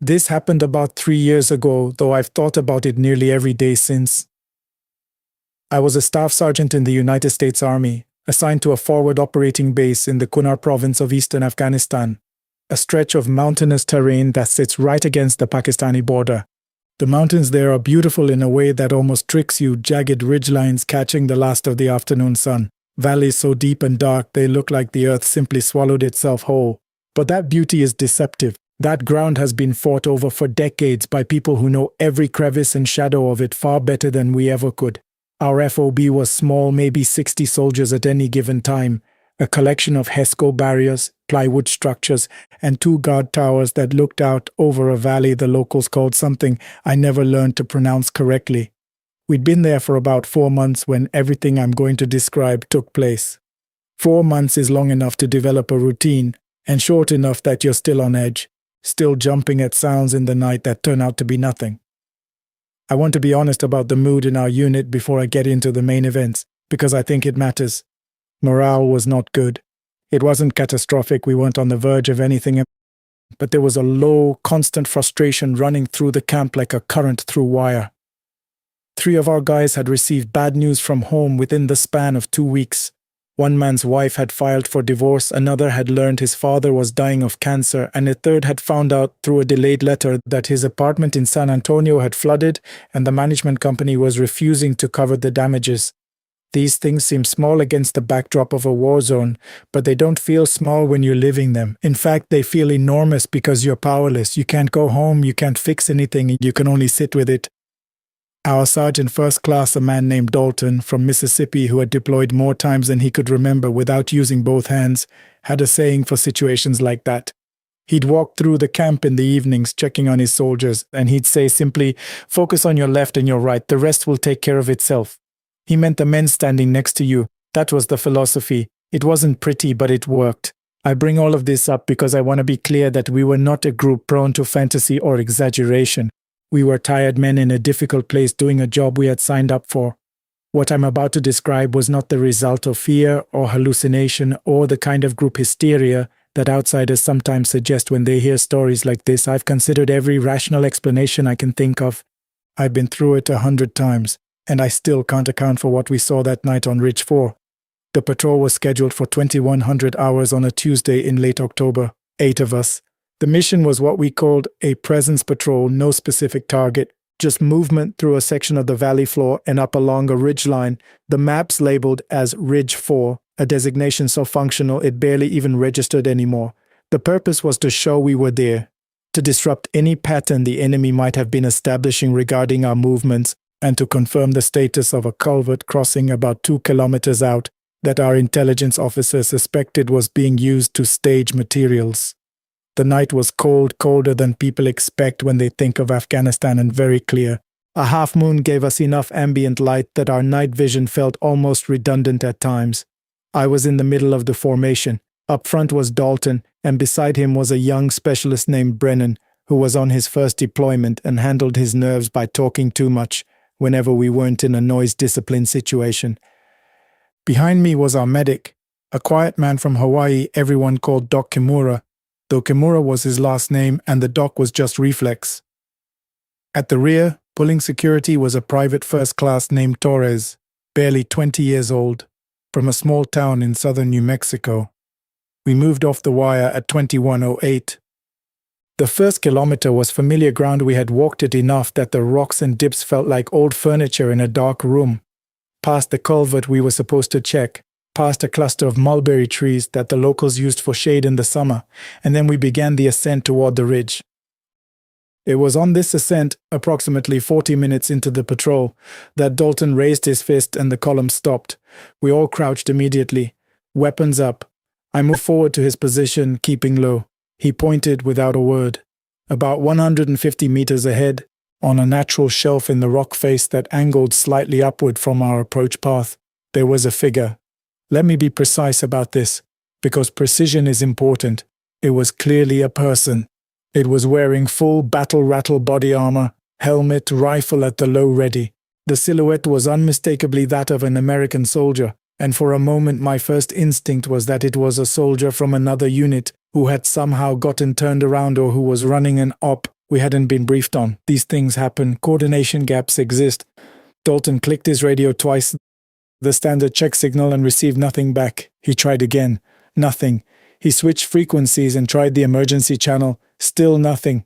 This happened about 3 years ago, though I've thought about it nearly every day since. I was a staff sergeant in the United States Army, assigned to a forward operating base in the Kunar province of eastern Afghanistan, a stretch of mountainous terrain that sits right against the Pakistani border. The mountains there are beautiful in a way that almost tricks you, jagged ridgelines catching the last of the afternoon sun, valleys so deep and dark they look like the earth simply swallowed itself whole. But that beauty is deceptive. That ground has been fought over for decades by people who know every crevice and shadow of it far better than we ever could. Our FOB was small, maybe 60 soldiers at any given time, a collection of HESCO barriers, plywood structures, and 2 guard towers that looked out over a valley the locals called something I never learned to pronounce correctly. We'd been there for about 4 months when everything I'm going to describe took place. 4 months is long enough to develop a routine, and short enough that you're still on edge, still jumping at sounds in the night that turn out to be nothing. I want to be honest about the mood in our unit before I get into the main events, because I think it matters. Morale was not good. It wasn't catastrophic, we weren't on the verge of anything, but there was a low, constant frustration running through the camp like a current through wire. 3 of our guys had received bad news from home within the span of 2 weeks. One man's wife had filed for divorce, another had learned his father was dying of cancer, and a third had found out through a delayed letter that his apartment in San Antonio had flooded and the management company was refusing to cover the damages. These things seem small against the backdrop of a war zone, but they don't feel small when you're living them. In fact, they feel enormous because you're powerless. You can't go home, you can't fix anything, you can only sit with it. Our sergeant first class, a man named Dalton from Mississippi who had deployed more times than he could remember without using both hands, had a saying for situations like that. He'd walk through the camp in the evenings checking on his soldiers, and he'd say simply, "Focus on your left and your right, the rest will take care of itself." He meant the men standing next to you. That was the philosophy. It wasn't pretty, but it worked. I bring all of this up because I want to be clear that we were not a group prone to fantasy or exaggeration. We were tired men in a difficult place doing a job we had signed up for. What I'm about to describe was not the result of fear or hallucination or the kind of group hysteria that outsiders sometimes suggest when they hear stories like this. I've considered every rational explanation I can think of. I've been through it 100 times, and I still can't account for what we saw that night on Ridge 4. The patrol was scheduled for 2100 hours on a Tuesday in late October, 8 of us. The mission was what we called a presence patrol, no specific target, just movement through a section of the valley floor and up along a ridge line, the maps labeled as Ridge 4, a designation so functional it barely even registered anymore. The purpose was to show we were there, to disrupt any pattern the enemy might have been establishing regarding our movements, and to confirm the status of a culvert crossing about 2 kilometers out that our intelligence officer suspected was being used to stage materials. The night was cold, colder than people expect when they think of Afghanistan, and very clear. A half moon gave us enough ambient light that our night vision felt almost redundant at times. I was in the middle of the formation. Up front was Dalton, and beside him was a young specialist named Brennan, who was on his first deployment and handled his nerves by talking too much whenever we weren't in a noise-discipline situation. Behind me was our medic, a quiet man from Hawaii everyone called Doc Kimura, though Kimura was his last name and the Doc was just reflex. At the rear, pulling security, was a private first class named Torres, barely 20 years old, from a small town in southern New Mexico. We moved off the wire at 21:08. The first kilometer was familiar ground. We had walked it enough that the rocks and dips felt like old furniture in a dark room. Past the culvert we were supposed to check, past a cluster of mulberry trees that the locals used for shade in the summer, and then we began the ascent toward the ridge. It was on this ascent, approximately 40 minutes into the patrol, that Dalton raised his fist and the column stopped. We all crouched immediately, weapons up. I moved forward to his position, keeping low. He pointed without a word. About 150 meters ahead, on a natural shelf in the rock face that angled slightly upward from our approach path, there was a figure. Let me be precise about this, because precision is important. It was clearly a person. It was wearing full battle-rattle body armor, helmet, rifle at the low ready. The silhouette was unmistakably that of an American soldier, and for a moment my first instinct was that it was a soldier from another unit who had somehow gotten turned around or who was running an op we hadn't been briefed on. These things happen. Coordination gaps exist. Dalton clicked his radio twice, the standard check signal, and received nothing back. He tried again. Nothing. He switched frequencies and tried the emergency channel. Still nothing.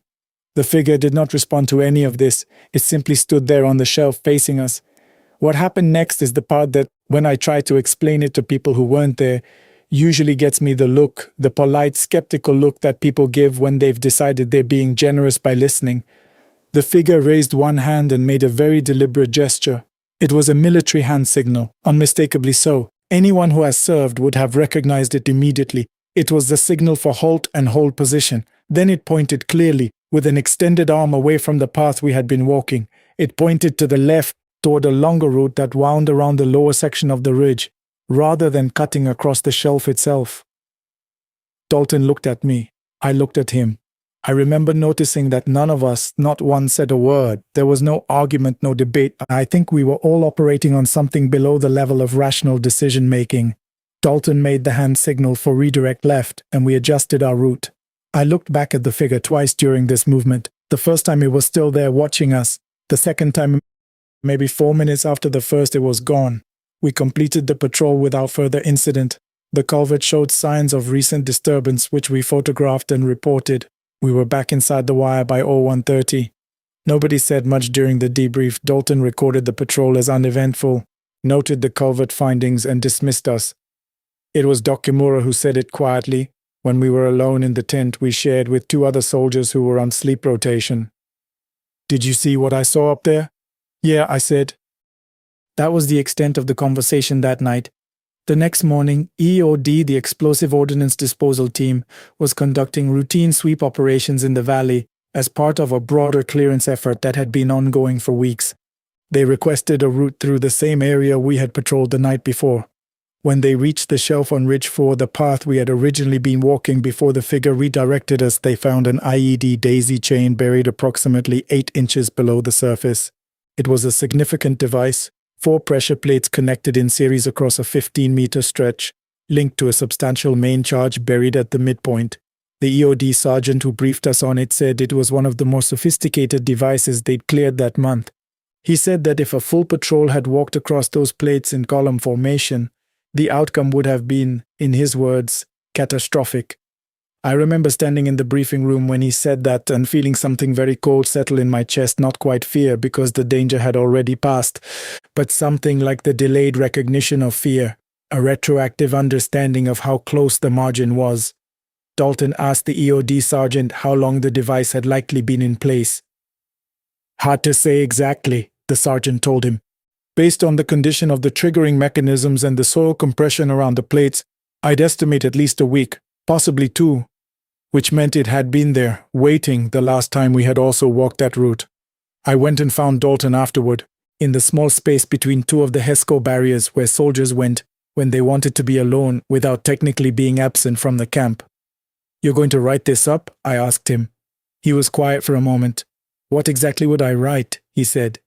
The figure did not respond to any of this. It simply stood there on the shelf facing us. What happened next is the part that, when I try to explain it to people who weren't there, usually gets me the look, the polite, skeptical look that people give when they've decided they're being generous by listening. The figure raised one hand and made a very deliberate gesture. It was a military hand signal, unmistakably so. Anyone who has served would have recognized it immediately. It was the signal for halt and hold position. Then it pointed clearly, with an extended arm away from the path we had been walking. It pointed to the left, toward a longer route that wound around the lower section of the ridge, rather than cutting across the shelf itself. Dalton looked at me. I looked at him. I remember noticing that none of us, not one, said a word. There was no argument, no debate. I think we were all operating on something below the level of rational decision-making. Dalton made the hand signal for redirect left, and we adjusted our route. I looked back at the figure twice during this movement. The first time it was still there watching us. The second time, maybe 4 minutes after the first, it was gone. We completed the patrol without further incident. The culvert showed signs of recent disturbance, which we photographed and reported. We were back inside the wire by 01:30. Nobody said much during the debrief. Dalton recorded the patrol as uneventful, noted the culvert findings, and dismissed us. It was Doc Kimura who said it quietly. When we were alone in the tent we shared with 2 other soldiers who were on sleep rotation. "Did you see what I saw up there?" "Yeah," I said. That was the extent of the conversation that night. The next morning, EOD, the Explosive Ordnance Disposal Team, was conducting routine sweep operations in the valley as part of a broader clearance effort that had been ongoing for weeks. They requested a route through the same area we had patrolled the night before. When they reached the shelf on Ridge 4, the path we had originally been walking before the figure redirected us, they found an IED daisy chain buried approximately 8 inches below the surface. It was a significant device. 4 pressure plates connected in series across a 15-meter stretch, linked to a substantial main charge buried at the midpoint. The EOD sergeant who briefed us on it said it was one of the more sophisticated devices they'd cleared that month. He said that if a full patrol had walked across those plates in column formation, the outcome would have been, in his words, catastrophic. I remember standing in the briefing room when he said that and feeling something very cold settle in my chest, not quite fear because the danger had already passed, but something like the delayed recognition of fear, a retroactive understanding of how close the margin was. Dalton asked the EOD sergeant how long the device had likely been in place. "Hard to say exactly," the sergeant told him. "Based on the condition of the triggering mechanisms and the soil compression around the plates, I'd estimate at least a week, possibly 2. Which meant it had been there, waiting, the last time we had also walked that route. I went and found Dalton afterward, in the small space between 2 of the HESCO barriers where soldiers went when they wanted to be alone without technically being absent from the camp. "You're going to write this up?" I asked him. He was quiet for a moment. "What exactly would I write?" he said.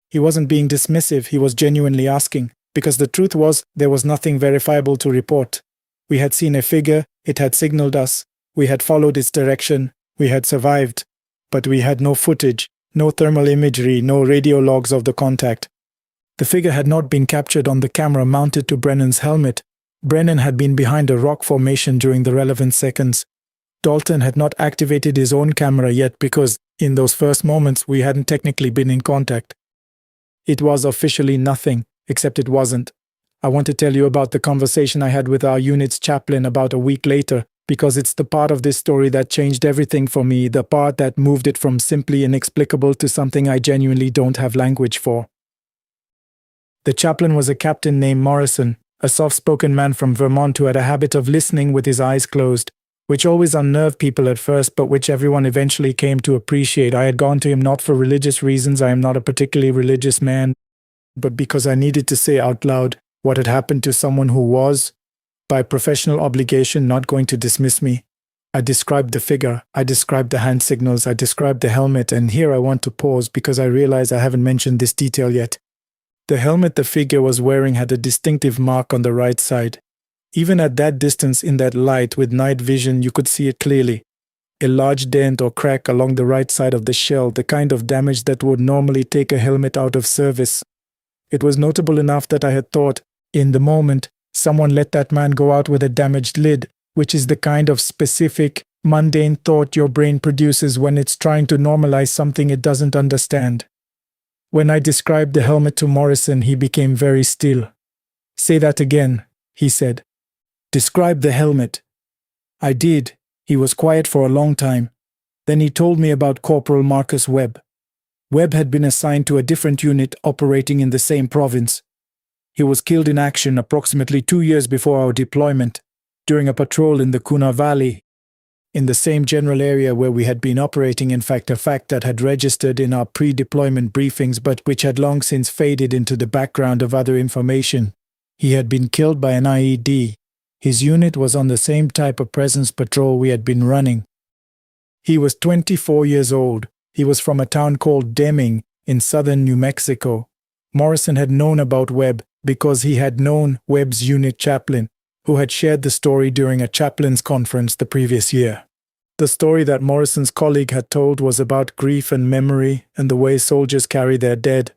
He wasn't being dismissive, he was genuinely asking, because the truth was there was nothing verifiable to report. We had seen a figure, it had signaled us. We had followed its direction, we had survived, but we had no footage, no thermal imagery, no radio logs of the contact. The figure had not been captured on the camera mounted to Brennan's helmet. Brennan had been behind a rock formation during the relevant seconds. Dalton had not activated his own camera yet because, in those first moments, we hadn't technically been in contact. It was officially nothing, except it wasn't. I want to tell you about the conversation I had with our unit's chaplain about a week later, because it's the part of this story that changed everything for me, the part that moved it from simply inexplicable to something I genuinely don't have language for. The chaplain was a captain named Morrison, a soft-spoken man from Vermont who had a habit of listening with his eyes closed, which always unnerved people at first, but which everyone eventually came to appreciate. I had gone to him not for religious reasons, I am not a particularly religious man, but because I needed to say out loud what had happened to someone who was, by professional obligation, not going to dismiss me. I described the figure, I described the hand signals, I described the helmet, and here I want to pause because I realize I haven't mentioned this detail yet. The helmet the figure was wearing had a distinctive mark on the right side. Even at that distance in that light with night vision, you could see it clearly. a large dent or crack along the right side of the shell, the kind of damage that would normally take a helmet out of service. It was notable enough that I had thought, in the moment, someone let that man go out with a damaged lid, which is the kind of specific, mundane thought your brain produces when it's trying to normalize something it doesn't understand. When I described the helmet to Morrison, he became very still. "Say that again," he said. "Describe the helmet." I did. He was quiet for a long time. Then he told me about Corporal Marcus Webb. Webb had been assigned to a different unit operating in the same province. He was killed in action approximately 2 years before our deployment, during a patrol in the Kuna Valley, in the same general area where we had been operating, in fact a fact that had registered in our pre-deployment briefings but which had long since faded into the background of other information. He had been killed by an IED. His unit was on the same type of presence patrol we had been running. He was 24 years old. He was from a town called Deming in southern New Mexico. Morrison had known about Webb because he had known Webb's unit chaplain, who had shared the story during a chaplain's conference the previous year. The story that Morrison's colleague had told was about grief and memory and the way soldiers carry their dead.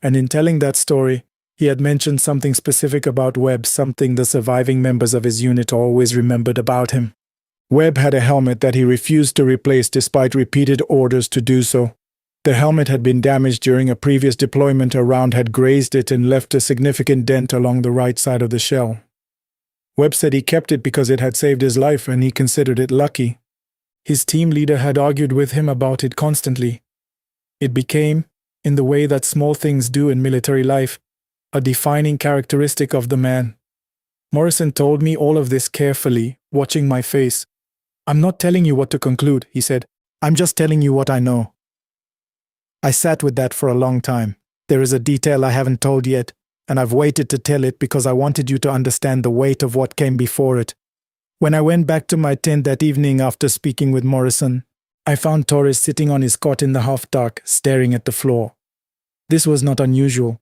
And in telling that story, he had mentioned something specific about Webb, something the surviving members of his unit always remembered about him. Webb had a helmet that he refused to replace despite repeated orders to do so. The helmet had been damaged during a previous deployment. A round had grazed it and left a significant dent along the right side of the shell. Webb said he kept it because it had saved his life and he considered it lucky. His team leader had argued with him about it constantly. It became, in the way that small things do in military life, a defining characteristic of the man. Morrison told me all of this carefully, watching my face. "I'm not telling you what to conclude," he said. "I'm just telling you what I know." I sat with that for a long time. There is a detail I haven't told yet, and I've waited to tell it because I wanted you to understand the weight of what came before it. When I went back to my tent that evening after speaking with Morrison, I found Torres sitting on his cot in the half-dark, staring at the floor. This was not unusual.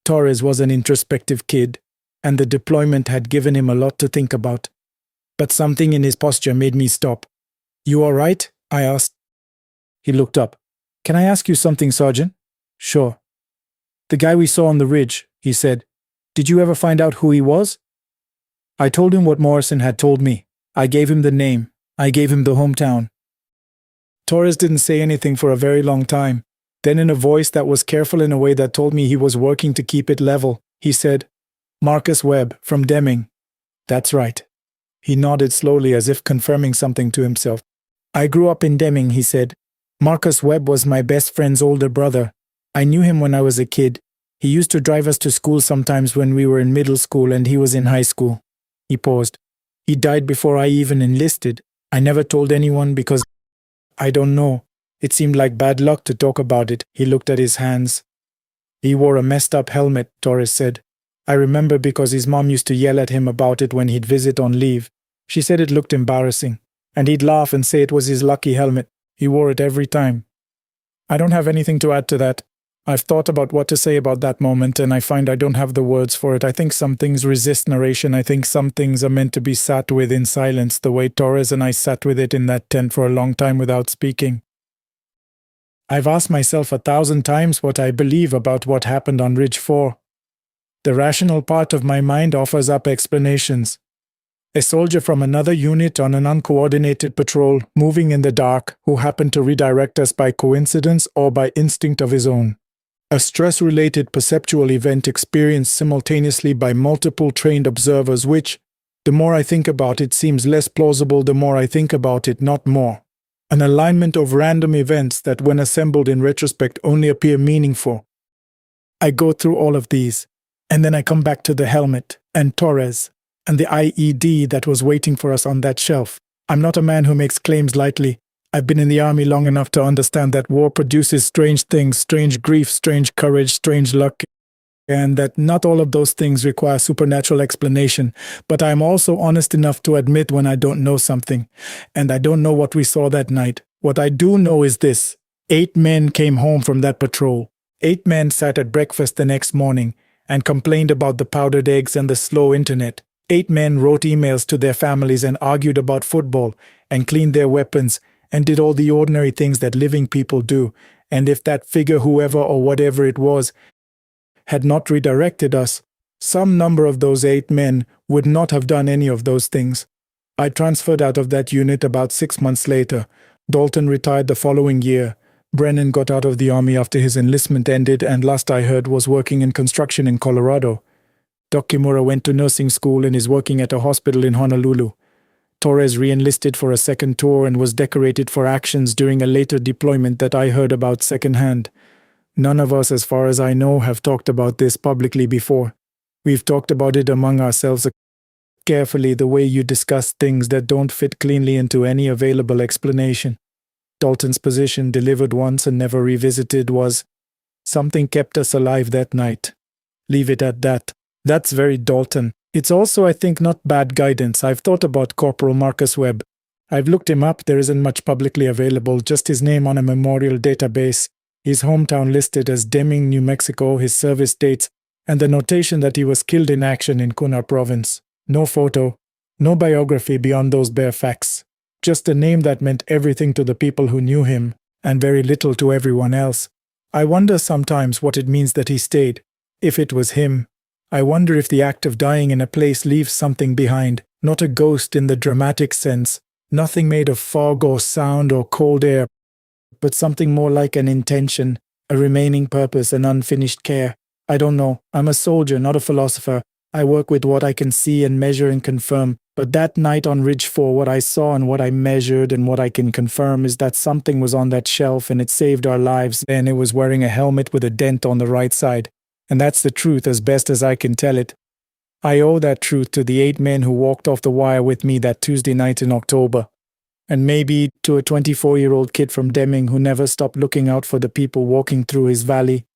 Torres was an introspective kid, and the deployment had given him a lot to think about. But something in his posture made me stop. "You all right?" I asked. He looked up. "Can I ask you something, Sergeant?" "Sure." "The guy we saw on the ridge," he said. "Did you ever find out who he was?" I told him what Morrison had told me. I gave him the name. I gave him the hometown. Torres didn't say anything for a very long time. Then, in a voice that was careful in a way that told me he was working to keep it level, he said, "Marcus Webb, from Deming." "That's right." He nodded slowly as if confirming something to himself. "I grew up in Deming," he said. "Marcus Webb was my best friend's older brother. I knew him when I was a kid. He used to drive us to school sometimes when we were in middle school and he was in high school." He paused. "He died before I even enlisted. I never told anyone because I don't know. It seemed like bad luck to talk about it." He looked at his hands. "He wore a messed up helmet," Torres said. "I remember because his mom used to yell at him about it when he'd visit on leave. She said it looked embarrassing, and he'd laugh and say it was his lucky helmet. He wore it every time." I don't have anything to add to that. I've thought about what to say about that moment, and I find I don't have the words for it. I think some things resist narration. I think some things are meant to be sat with in silence, the way Torres and I sat with it in that tent for a long time without speaking. I've asked myself 1,000 times what I believe about what happened on Ridge 4. The rational part of my mind offers up explanations. A soldier from another unit on an uncoordinated patrol, moving in the dark, who happened to redirect us by coincidence or by instinct of his own. A stress-related perceptual event experienced simultaneously by multiple trained observers which, the more I think about it, seems less plausible the more I think about it, not more. An alignment of random events that, when assembled in retrospect, only appear meaningful. I go through all of these, and then I come back to the helmet, and Torres, and the IED that was waiting for us on that shelf. I'm not a man who makes claims lightly. I've been in the army long enough to understand that war produces strange things, strange grief, strange courage, strange luck, and that not all of those things require supernatural explanation. But I'm also honest enough to admit when I don't know something, and I don't know what we saw that night. What I do know is this: 8 men came home from that patrol. 8 men sat at breakfast the next morning and complained about the powdered eggs and the slow internet. 8 men wrote emails to their families and argued about football and cleaned their weapons and did all the ordinary things that living people do, and if that figure, whoever or whatever it was, had not redirected us, some number of those 8 men would not have done any of those things. I transferred out of that unit about 6 months later. Dalton retired the following year. Brennan got out of the army after his enlistment ended and last I heard was working in construction in Colorado. Doc Kimura went to nursing school and is working at a hospital in Honolulu. Torres re-enlisted for a second tour and was decorated for actions during a later deployment that I heard about secondhand. None of us, as far as I know, have talked about this publicly before. We've talked about it among ourselves carefully, the way you discuss things that don't fit cleanly into any available explanation. Dalton's position, delivered once and never revisited, was, "Something kept us alive that night." Leave it at that. That's very Dalton. It's also, I think, not bad guidance. I've thought about Corporal Marcus Webb. I've looked him up. There isn't much publicly available, just his name on a memorial database, his hometown listed as Deming, New Mexico, his service dates, and the notation that he was killed in action in Kunar Province. No photo, no biography beyond those bare facts. Just a name that meant everything to the people who knew him, and very little to everyone else. I wonder sometimes what it means that he stayed, if it was him. I wonder if the act of dying in a place leaves something behind, not a ghost in the dramatic sense, nothing made of fog or sound or cold air, but something more like an intention, a remaining purpose, an unfinished care. I don't know. I'm a soldier, not a philosopher. I work with what I can see and measure and confirm. But that night on Ridge 4, what I saw and what I measured and what I can confirm is that something was on that shelf and it saved our lives, and it was wearing a helmet with a dent on the right side. And that's the truth as best as I can tell it. I owe that truth to the 8 men who walked off the wire with me that Tuesday night in October. And maybe to a 24-year-old kid from Deming who never stopped looking out for the people walking through his valley.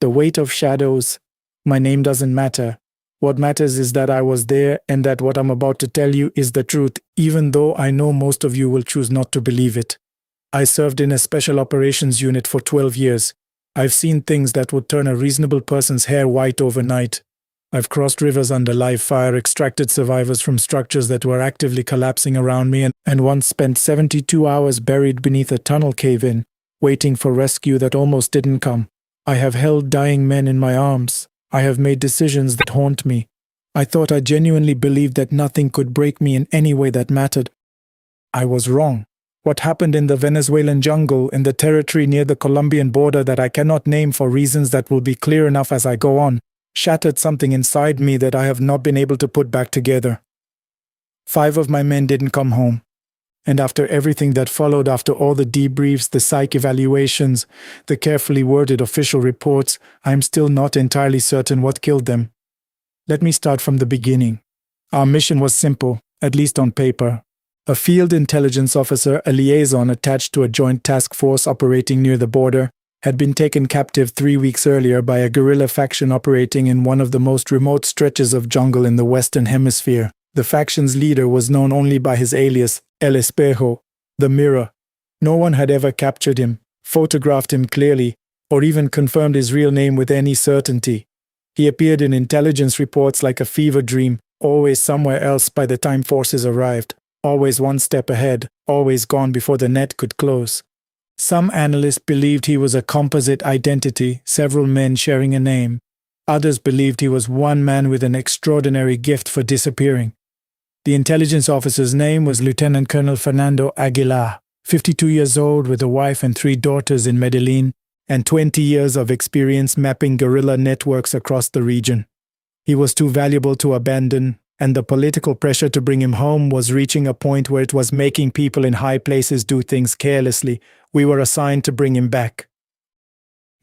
The weight of shadows. My name doesn't matter. What matters is that I was there and that what I'm about to tell you is the truth, even though I know most of you will choose not to believe it. I served in a special operations unit for 12 years. I've seen things that would turn a reasonable person's hair white overnight. I've crossed rivers under live fire, extracted survivors from structures that were actively collapsing around me, and once spent 72 hours buried beneath a tunnel cave-in, waiting for rescue that almost didn't come. I have held dying men in my arms. I have made decisions that haunt me. I thought I genuinely believed that nothing could break me in any way that mattered. I was wrong. What happened in the Venezuelan jungle, in the territory near the Colombian border that I cannot name for reasons that will be clear enough as I go on, shattered something inside me that I have not been able to put back together. 5 of my men didn't come home. And after everything that followed, after all the debriefs, the psych evaluations, the carefully worded official reports, I am still not entirely certain what killed them. Let me start from the beginning. Our mission was simple, at least on paper. A field intelligence officer, a liaison attached to a joint task force operating near the border, had been taken captive 3 weeks earlier by a guerrilla faction operating in one of the most remote stretches of jungle in the Western Hemisphere. The faction's leader was known only by his alias, El Espejo, the Mirror. No one had ever captured him, photographed him clearly, or even confirmed his real name with any certainty. He appeared in intelligence reports like a fever dream, always somewhere else by the time forces arrived, always one step ahead, always gone before the net could close. Some analysts believed he was a composite identity, several men sharing a name. Others believed he was one man with an extraordinary gift for disappearing. The intelligence officer's name was Lieutenant Colonel Fernando Aguilar, 52 years old with a wife and 3 daughters in Medellin, and 20 years of experience mapping guerrilla networks across the region. He was too valuable to abandon, and the political pressure to bring him home was reaching a point where it was making people in high places do things carelessly. We were assigned to bring him back.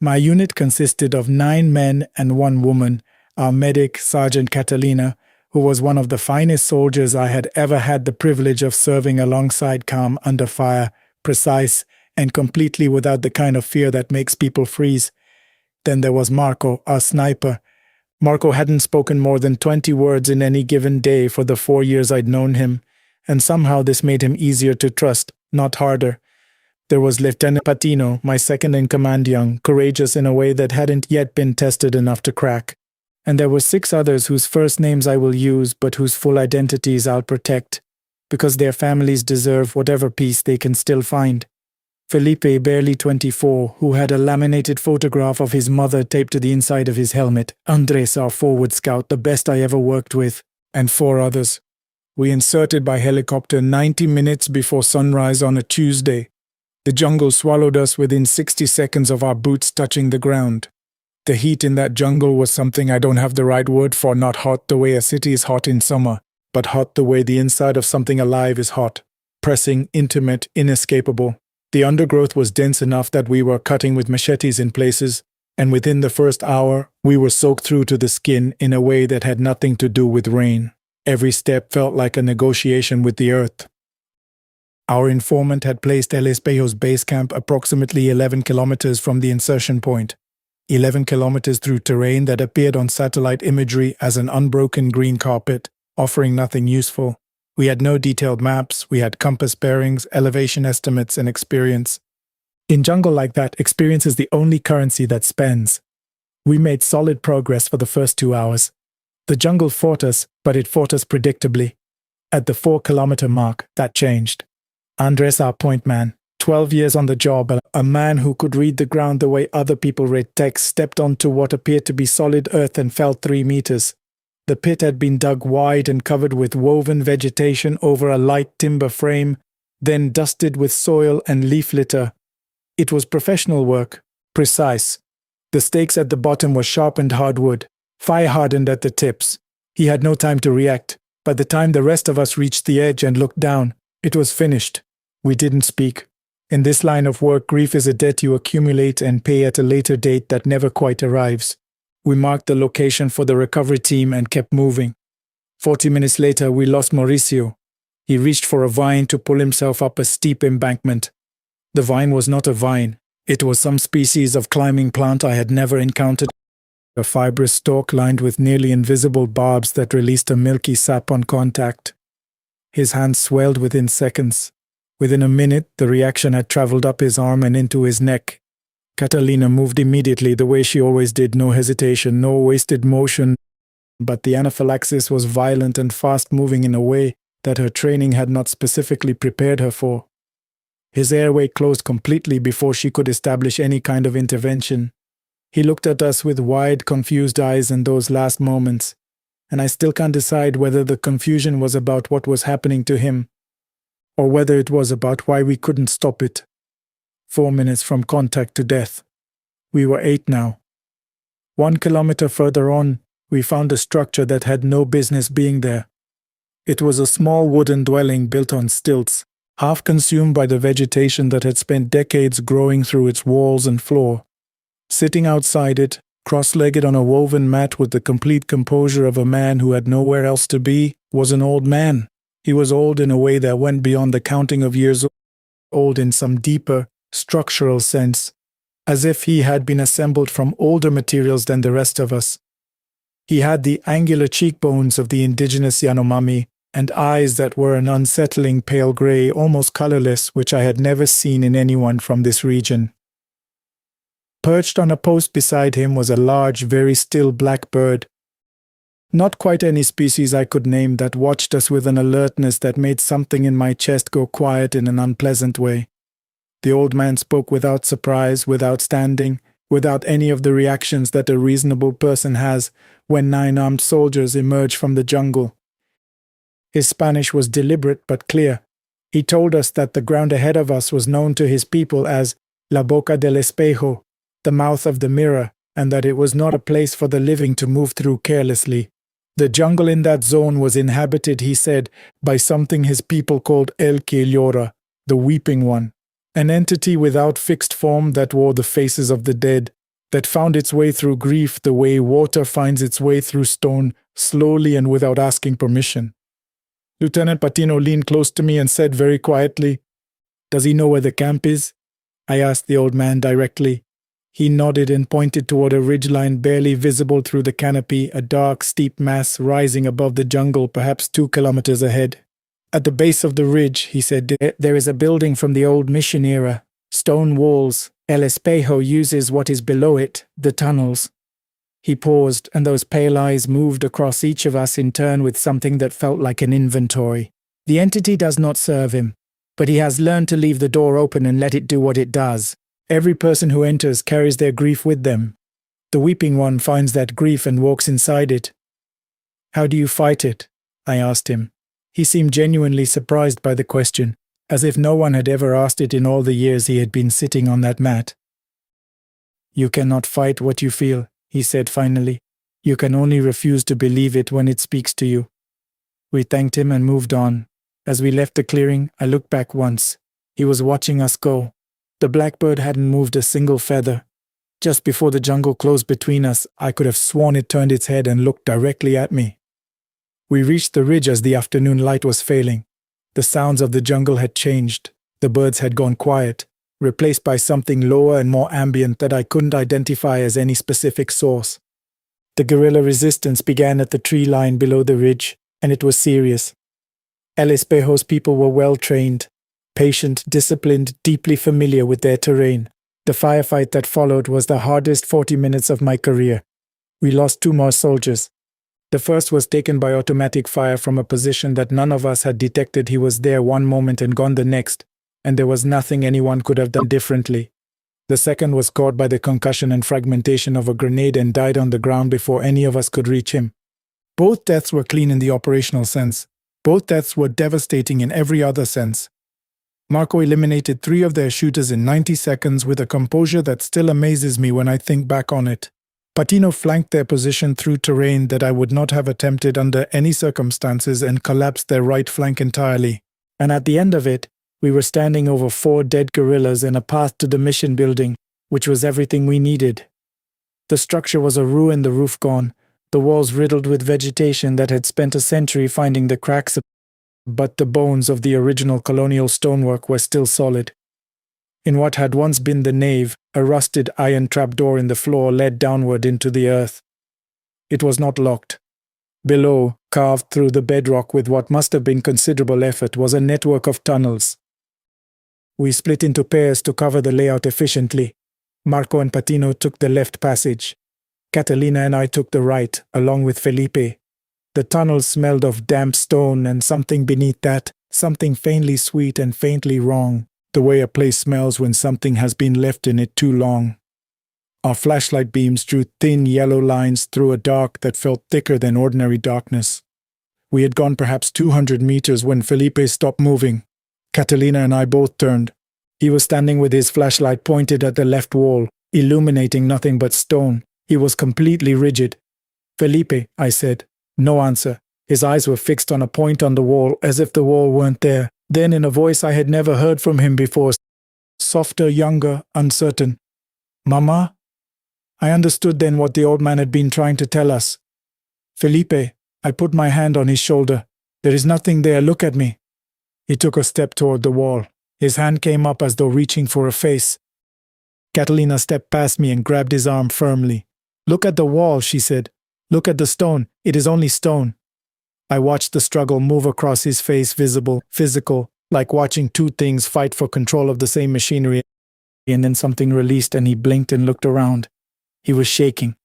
My unit consisted of 9 men and 1 woman, our medic, Sergeant Catalina, who was one of the finest soldiers I had ever had the privilege of serving alongside, calm under fire, precise, and completely without the kind of fear that makes people freeze. Then there was Marco, our sniper. Marco hadn't spoken more than 20 words in any given day for the 4 years I'd known him, and somehow this made him easier to trust, not harder. There was Lieutenant Patino, my second-in-command, young, courageous in a way that hadn't yet been tested enough to crack. And there were 6 others whose first names I will use, but whose full identities I'll protect. because their families deserve whatever peace they can still find. Felipe, barely 24, who had a laminated photograph of his mother taped to the inside of his helmet. Andres, our forward scout, the best I ever worked with, and 4 others. We inserted by helicopter 90 minutes before sunrise on a Tuesday. The jungle swallowed us within 60 seconds of our boots touching the ground. The heat in that jungle was something I don't have the right word for, not hot the way a city is hot in summer, but hot the way the inside of something alive is hot. Pressing, intimate, inescapable. The undergrowth was dense enough that we were cutting with machetes in places, and within the first hour, we were soaked through to the skin in a way that had nothing to do with rain. Every step felt like a negotiation with the earth. Our informant had placed El Espejo's base camp approximately 11 kilometers from the insertion point. 11 kilometers through terrain that appeared on satellite imagery as an unbroken green carpet, offering nothing useful. We had no detailed maps, we had compass bearings, elevation estimates, and experience. In jungle like that, experience is the only currency that spends. We made solid progress for the first 2 hours. The jungle fought us, but it fought us predictably. At the 4-kilometer mark, that changed. Andres, our point man, 12 years on the job, a man who could read the ground the way other people read text, stepped onto what appeared to be solid earth and fell 3 meters. The pit had been dug wide and covered with woven vegetation over a light timber frame, then dusted with soil and leaf litter. It was professional work, precise. The stakes at the bottom were sharpened hardwood, fire-hardened at the tips. He had no time to react. By the time the rest of us reached the edge and looked down, it was finished. We didn't speak. In this line of work, grief is a debt you accumulate and pay at a later date that never quite arrives. We marked the location for the recovery team and kept moving. 40 minutes later, we lost Mauricio. He reached for a vine to pull himself up a steep embankment. The vine was not a vine. It was some species of climbing plant I had never encountered. A fibrous stalk lined with nearly invisible barbs that released a milky sap on contact. His hands swelled within seconds. Within a minute, the reaction had traveled up his arm and into his neck. Catalina moved immediately the way she always did, no hesitation, no wasted motion, but the anaphylaxis was violent and fast-moving in a way that her training had not specifically prepared her for. His airway closed completely before she could establish any kind of intervention. He looked at us with wide, confused eyes in those last moments, and I still can't decide whether the confusion was about what was happening to him, or whether it was about why we couldn't stop it. 4 minutes from contact to death. We were 8 now. 1 kilometer further on, we found a structure that had no business being there. It was a small wooden dwelling built on stilts, half consumed by the vegetation that had spent decades growing through its walls and floor. Sitting outside it, cross-legged on a woven mat with the complete composure of a man who had nowhere else to be, was an old man. He was old in a way that went beyond the counting of years, old in some deeper, structural sense, as if he had been assembled from older materials than the rest of us. He had the angular cheekbones of the indigenous Yanomami and eyes that were an unsettling pale gray, almost colorless, which I had never seen in anyone from this region. Perched on a post beside him was a large, very still black bird. Not quite any species I could name, that watched us with an alertness that made something in my chest go quiet in an unpleasant way. The old man spoke without surprise, without standing, without any of the reactions that a reasonable person has when 9 armed soldiers emerge from the jungle. His Spanish was deliberate but clear. He told us that the ground ahead of us was known to his people as La Boca del Espejo, the mouth of the mirror, and that it was not a place for the living to move through carelessly. The jungle in that zone was inhabited, he said, by something his people called El que llora, the weeping one. An entity without fixed form that wore the faces of the dead, that found its way through grief the way water finds its way through stone, slowly and without asking permission. Lieutenant Patino leaned close to me and said very quietly, "Does he know where the camp is?" I asked the old man directly. He nodded and pointed toward a ridgeline barely visible through the canopy, a dark, steep mass rising above the jungle perhaps 2 kilometers ahead. At the base of the ridge, he said, there is a building from the old mission era. Stone walls. El Espejo uses what is below it, the tunnels. He paused, and those pale eyes moved across each of us in turn with something that felt like an inventory. The entity does not serve him, but he has learned to leave the door open and let it do what it does. Every person who enters carries their grief with them. The weeping one finds that grief and walks inside it. How do you fight it? I asked him. He seemed genuinely surprised by the question, as if no one had ever asked it in all the years he had been sitting on that mat. You cannot fight what you feel, he said finally. You can only refuse to believe it when it speaks to you. We thanked him and moved on. As we left the clearing, I looked back once. He was watching us go. The blackbird hadn't moved a single feather. Just before the jungle closed between us, I could have sworn it turned its head and looked directly at me. We reached the ridge as the afternoon light was failing. The sounds of the jungle had changed. The birds had gone quiet, replaced by something lower and more ambient that I couldn't identify as any specific source. The guerrilla resistance began at the tree line below the ridge, and it was serious. El Espejo's people were well trained, patient, disciplined, deeply familiar with their terrain. The firefight that followed was the hardest 40 minutes of my career. We lost 2 more soldiers. The first was taken by automatic fire from a position that none of us had detected. He was there one moment and gone the next, and there was nothing anyone could have done differently. The second was caught by the concussion and fragmentation of a grenade and died on the ground before any of us could reach him. Both deaths were clean in the operational sense. Both deaths were devastating in every other sense. Marco eliminated 3 of their shooters in 90 seconds with a composure that still amazes me when I think back on it. Patino flanked their position through terrain that I would not have attempted under any circumstances and collapsed their right flank entirely. And at the end of it, we were standing over 4 dead guerrillas and a path to the mission building, which was everything we needed. The structure was a ruin, the roof gone, the walls riddled with vegetation that had spent a century finding the cracks, but the bones of the original colonial stonework were still solid. In what had once been the nave, a rusted iron trapdoor in the floor led downward into the earth. It was not locked. Below, carved through the bedrock with what must have been considerable effort, was a network of tunnels. We split into pairs to cover the layout efficiently. Marco and Patino took the left passage. Catalina and I took the right, along with Felipe. The tunnels smelled of damp stone and something beneath that, something faintly sweet and faintly wrong, the way a place smells when something has been left in it too long. Our flashlight beams drew thin yellow lines through a dark that felt thicker than ordinary darkness. We had gone perhaps 200 meters when Felipe stopped moving. Catalina and I both turned. He was standing with his flashlight pointed at the left wall, illuminating nothing but stone. He was completely rigid. "Felipe," I said. No answer. His eyes were fixed on a point on the wall, as if the wall weren't there. Then, in a voice I had never heard from him before, softer, younger, uncertain, "Mama?" I understood then what the old man had been trying to tell us. "Felipe," I put my hand on his shoulder. "There is nothing there, look at me." He took a step toward the wall. His hand came up as though reaching for a face. Catalina stepped past me and grabbed his arm firmly. "Look at the wall," she said. "Look at the stone. It is only stone." I watched the struggle move across his face, visible, physical, like watching 2 things fight for control of the same machinery, and then something released and he blinked and looked around. He was shaking.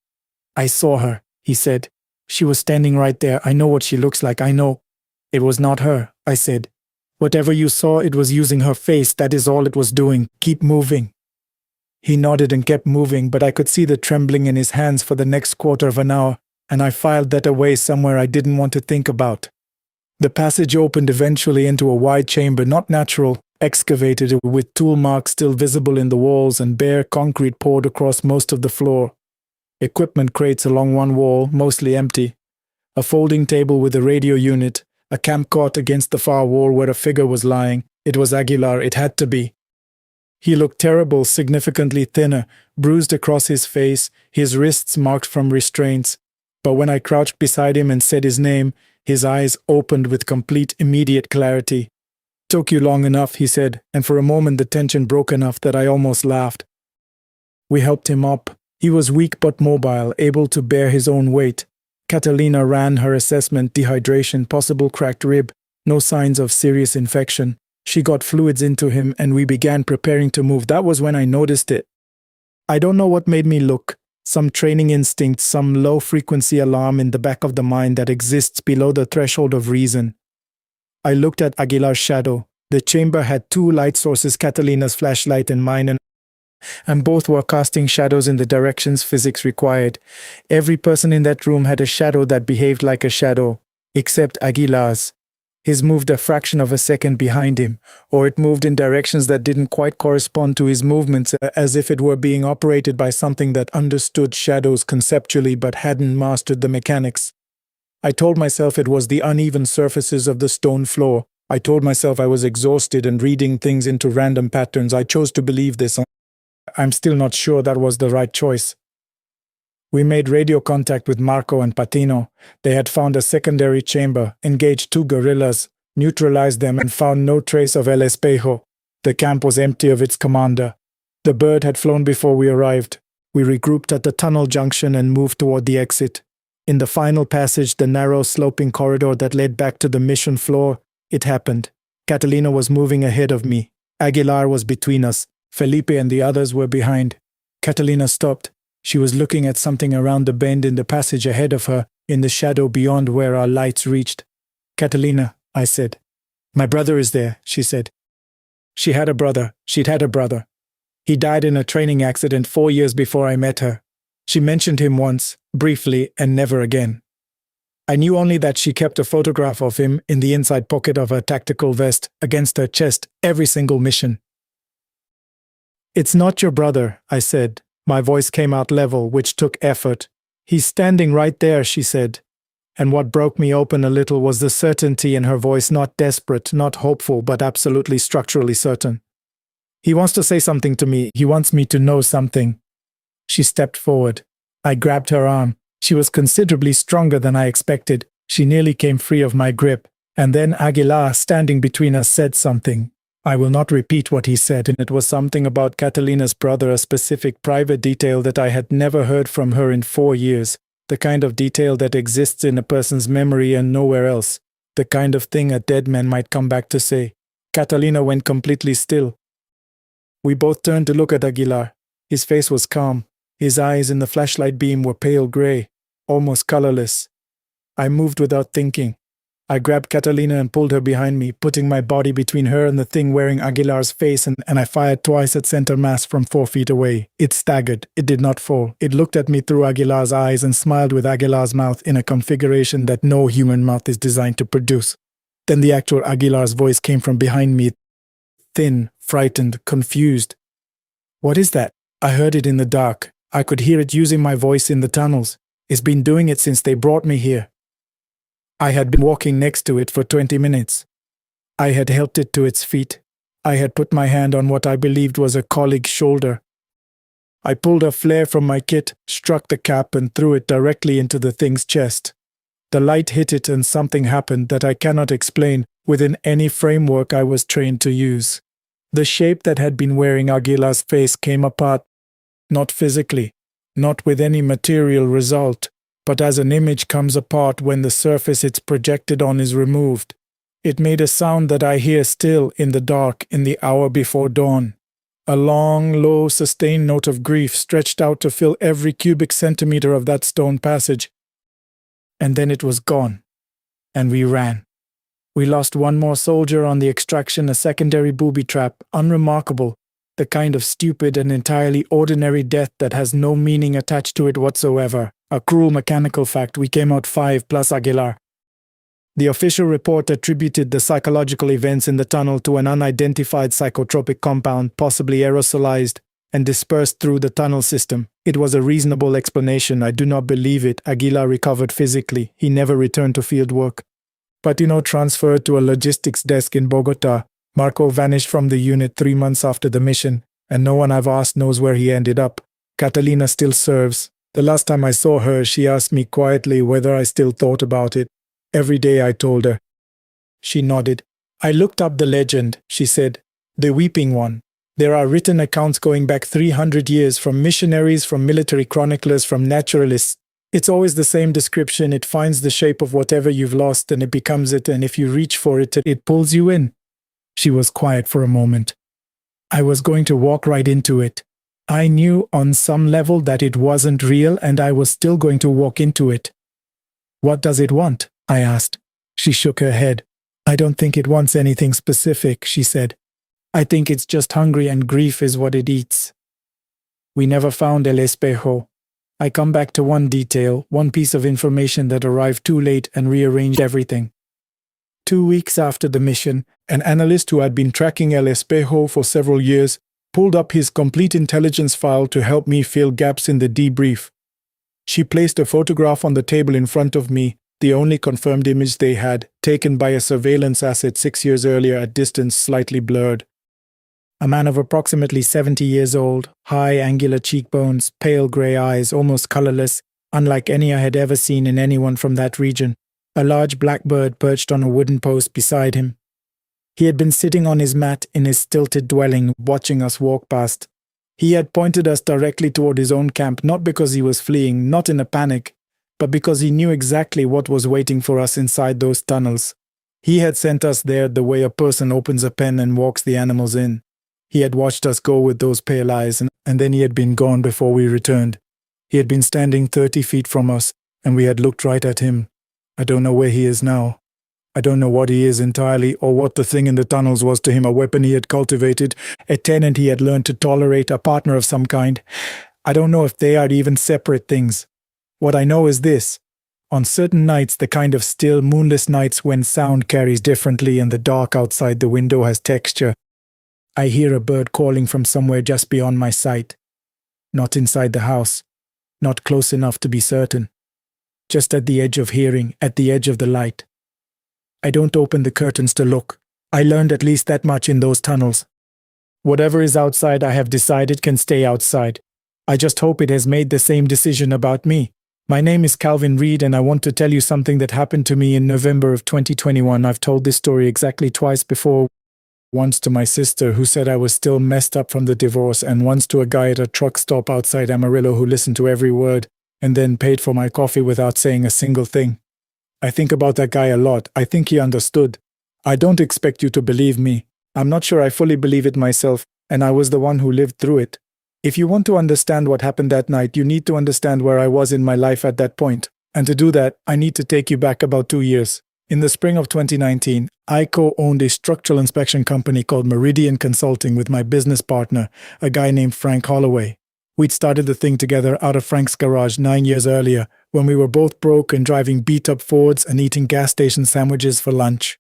"I saw her," he said. "She was standing right there. I know what she looks like, I know." "It was not her," I said. "Whatever you saw, it was using her face, that is all it was doing. Keep moving." He nodded and kept moving, but I could see the trembling in his hands for the next quarter of an hour, and I filed that away somewhere I didn't want to think about. The passage opened eventually into a wide chamber, not natural, excavated with tool marks still visible in the walls and bare concrete poured across most of the floor. Equipment crates along one wall, mostly empty. A folding table with a radio unit, a camp cot against the far wall where a figure was lying. It was Aguilar, it had to be. He looked terrible, significantly thinner, bruised across his face, his wrists marked from restraints. But when I crouched beside him and said his name, his eyes opened with complete, immediate clarity. "Took you long enough," he said, and for a moment the tension broke enough that I almost laughed. We helped him up. He was weak but mobile, able to bear his own weight. Catalina ran her assessment: dehydration, possible cracked rib, no signs of serious infection. She got fluids into him and we began preparing to move. That was when I noticed it. I don't know what made me look. Some training instinct, some low-frequency alarm in the back of the mind that exists below the threshold of reason. I looked at Aguilar's shadow. The chamber had two light sources, Catalina's flashlight and mine, and both were casting shadows in the directions physics required. Every person in that room had a shadow that behaved like a shadow, except Aguilar's. His moved a fraction of a second behind him, or it moved in directions that didn't quite correspond to his movements, as if it were being operated by something that understood shadows conceptually but hadn't mastered the mechanics. I told myself it was the uneven surfaces of the stone floor. I told myself I was exhausted and reading things into random patterns. I chose to believe this. I'm still not sure that was the right choice. We made radio contact with Marco and Patino. They had found a secondary chamber, engaged two guerrillas, neutralized them, and found no trace of El Espejo. The camp was empty of its commander. The bird had flown before we arrived. We regrouped at the tunnel junction and moved toward the exit. In the final passage, the narrow, sloping corridor that led back to the mission floor, it happened. Catalina was moving ahead of me. Aguilar was between us. Felipe and the others were behind. Catalina stopped. She was looking at something around the bend in the passage ahead of her, in the shadow beyond where our lights reached. Catalina, I said. My brother is there, she said. She had a brother. She'd had a brother. He died in a training accident 4 years before I met her. She mentioned him once, briefly, and never again. I knew only that she kept a photograph of him in the inside pocket of her tactical vest, against her chest, every single mission. It's not your brother, I said. My voice came out level, which took effort. He's standing right there, she said. And what broke me open a little was the certainty in her voice, not desperate, not hopeful, but absolutely structurally certain. He wants to say something to me. He wants me to know something. She stepped forward. I grabbed her arm. She was considerably stronger than I expected. She nearly came free of my grip. And then Aguilar, standing between us, said something. I will not repeat what he said, and it was something about Catalina's brother, a specific private detail that I had never heard from her in 4 years, the kind of detail that exists in a person's memory and nowhere else, the kind of thing a dead man might come back to say. Catalina went completely still. We both turned to look at Aguilar. His face was calm. His eyes in the flashlight beam were pale gray, almost colorless. I moved without thinking. I grabbed Catalina and pulled her behind me, putting my body between her and the thing wearing Aguilar's face, and I fired twice at center mass from 4 feet away. It staggered. It did not fall. It looked at me through Aguilar's eyes and smiled with Aguilar's mouth in a configuration that no human mouth is designed to produce. Then the actual Aguilar's voice came from behind me, thin, frightened, confused. What is that? I heard it in the dark. I could hear it using my voice in the tunnels. It's been doing it since they brought me here. I had been walking next to it for 20 minutes. I had helped it to its feet. I had put my hand on what I believed was a colleague's shoulder. I pulled a flare from my kit, struck the cap, and threw it directly into the thing's chest. The light hit it and something happened that I cannot explain within any framework I was trained to use. The shape that had been wearing Aguilar's face came apart, not physically, not with any material result, but as an image comes apart when the surface it's projected on is removed. It made a sound that I hear still in the dark in the hour before dawn. A long, low, sustained note of grief stretched out to fill every cubic centimeter of that stone passage. And then it was gone. And we ran. We lost one more soldier on the extraction, a secondary booby trap, unremarkable, the kind of stupid and entirely ordinary death that has no meaning attached to it whatsoever. A cruel mechanical fact. We came out 5 plus Aguilar. The official report attributed the psychological events in the tunnel to an unidentified psychotropic compound, possibly aerosolized, and dispersed through the tunnel system. It was a reasonable explanation. I do not believe it. Aguilar recovered physically. He never returned to field work. Patino transferred to a logistics desk in Bogota. Marco vanished from the unit 3 months after the mission, and no one I've asked knows where he ended up. Catalina still serves. The last time I saw her, she asked me quietly whether I still thought about it. Every day I told her. She nodded. I looked up the legend, she said. The weeping one. There are written accounts going back 300 years from missionaries, from military chroniclers, from naturalists. It's always the same description. It finds the shape of whatever you've lost and it becomes it, and if you reach for it, it pulls you in. She was quiet for a moment. I was going to walk right into it. I knew on some level that it wasn't real, and I was still going to walk into it. What does it want? I asked. She shook her head. I don't think it wants anything specific, she said. I think it's just hungry and grief is what it eats. We never found El Espejo. I come back to one detail, one piece of information that arrived too late and rearranged everything. 2 weeks after the mission, an analyst who had been tracking El Espejo for several years pulled up his complete intelligence file to help me fill gaps in the debrief. She placed a photograph on the table in front of me, the only confirmed image they had, taken by a surveillance asset 6 years earlier at distance slightly blurred. A man of approximately 70 years old, high angular cheekbones, pale grey eyes, almost colorless, unlike any I had ever seen in anyone from that region. A large black bird perched on a wooden post beside him. He had been sitting on his mat in his stilted dwelling, watching us walk past. He had pointed us directly toward his own camp, not because he was fleeing, not in a panic, but because he knew exactly what was waiting for us inside those tunnels. He had sent us there the way a person opens a pen and walks the animals in. He had watched us go with those pale eyes, and then he had been gone before we returned. He had been standing 30 feet from us, and we had looked right at him. I don't know where he is now. I don't know what he is entirely, or what the thing in the tunnels was to him, a weapon he had cultivated, a tenant he had learned to tolerate, a partner of some kind. I don't know if they are even separate things. What I know is this. On certain nights, the kind of still, moonless nights when sound carries differently and the dark outside the window has texture, I hear a bird calling from somewhere just beyond my sight. Not inside the house. Not close enough to be certain. Just at the edge of hearing, at the edge of the light. I don't open the curtains to look. I learned at least that much in those tunnels. Whatever is outside, I have decided can stay outside. I just hope it has made the same decision about me. My name is Calvin Reed, and I want to tell you something that happened to me in November of 2021. I've told this story exactly twice before. Once to my sister, who said I was still messed up from the divorce, and once to a guy at a truck stop outside Amarillo who listened to every word and then paid for my coffee without saying a single thing. I think about that guy a lot. I think he understood. I don't expect you to believe me. I'm not sure I fully believe it myself, and I was the one who lived through it. If you want to understand what happened that night, you need to understand where I was in my life at that point. And to do that, I need to take you back about 2 years. In the spring of 2019, I co-owned a structural inspection company called Meridian Consulting with my business partner, a guy named Frank Holloway. We'd started the thing together out of Frank's garage 9 years earlier, when we were both broke and driving beat-up Fords and eating gas station sandwiches for lunch.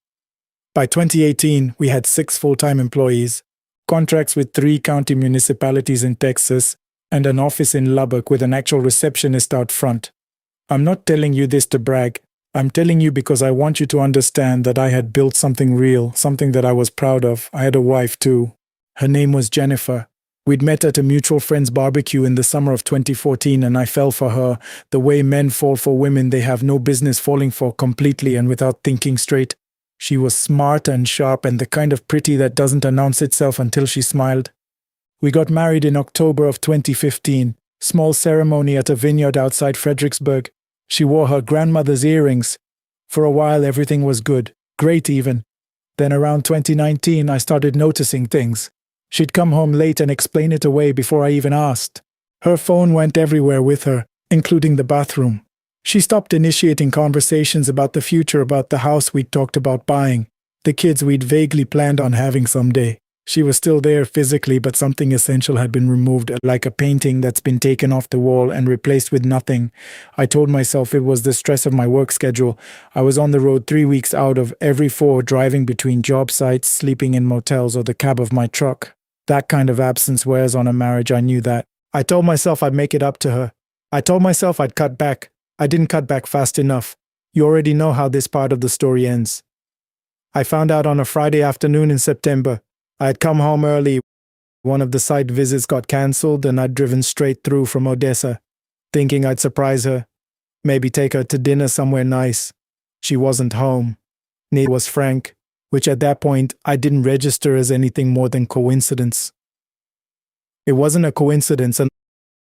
By 2018, we had 6 full-time employees, contracts with 3 county municipalities in Texas, and an office in Lubbock with an actual receptionist out front. I'm not telling you this to brag. I'm telling you because I want you to understand that I had built something real, something that I was proud of. I had a wife too. Her name was Jennifer. We'd met at a mutual friend's barbecue in the summer of 2014, and I fell for her, the way men fall for women they have no business falling for completely and without thinking straight. She was smart and sharp and the kind of pretty that doesn't announce itself until she smiled. We got married in October of 2015, small ceremony at a vineyard outside Fredericksburg. She wore her grandmother's earrings. For a while everything was good, great even. Then around 2019 I started noticing things. She'd come home late and explain it away before I even asked. Her phone went everywhere with her, including the bathroom. She stopped initiating conversations about the future, about the house we'd talked about buying, the kids we'd vaguely planned on having someday. She was still there physically, but something essential had been removed, like a painting that's been taken off the wall and replaced with nothing. I told myself it was the stress of my work schedule. I was on the road 3 weeks out of every 4, driving between job sites, sleeping in motels, or the cab of my truck. That kind of absence wears on a marriage, I knew that. I told myself I'd make it up to her. I told myself I'd cut back. I didn't cut back fast enough. You already know how this part of the story ends. I found out on a Friday afternoon in September. I had come home early. One of the site visits got cancelled, and I'd driven straight through from Odessa, thinking I'd surprise her, maybe take her to dinner somewhere nice. She wasn't home. Neither was Frank, which at that point I didn't register as anything more than coincidence. It wasn't a coincidence, and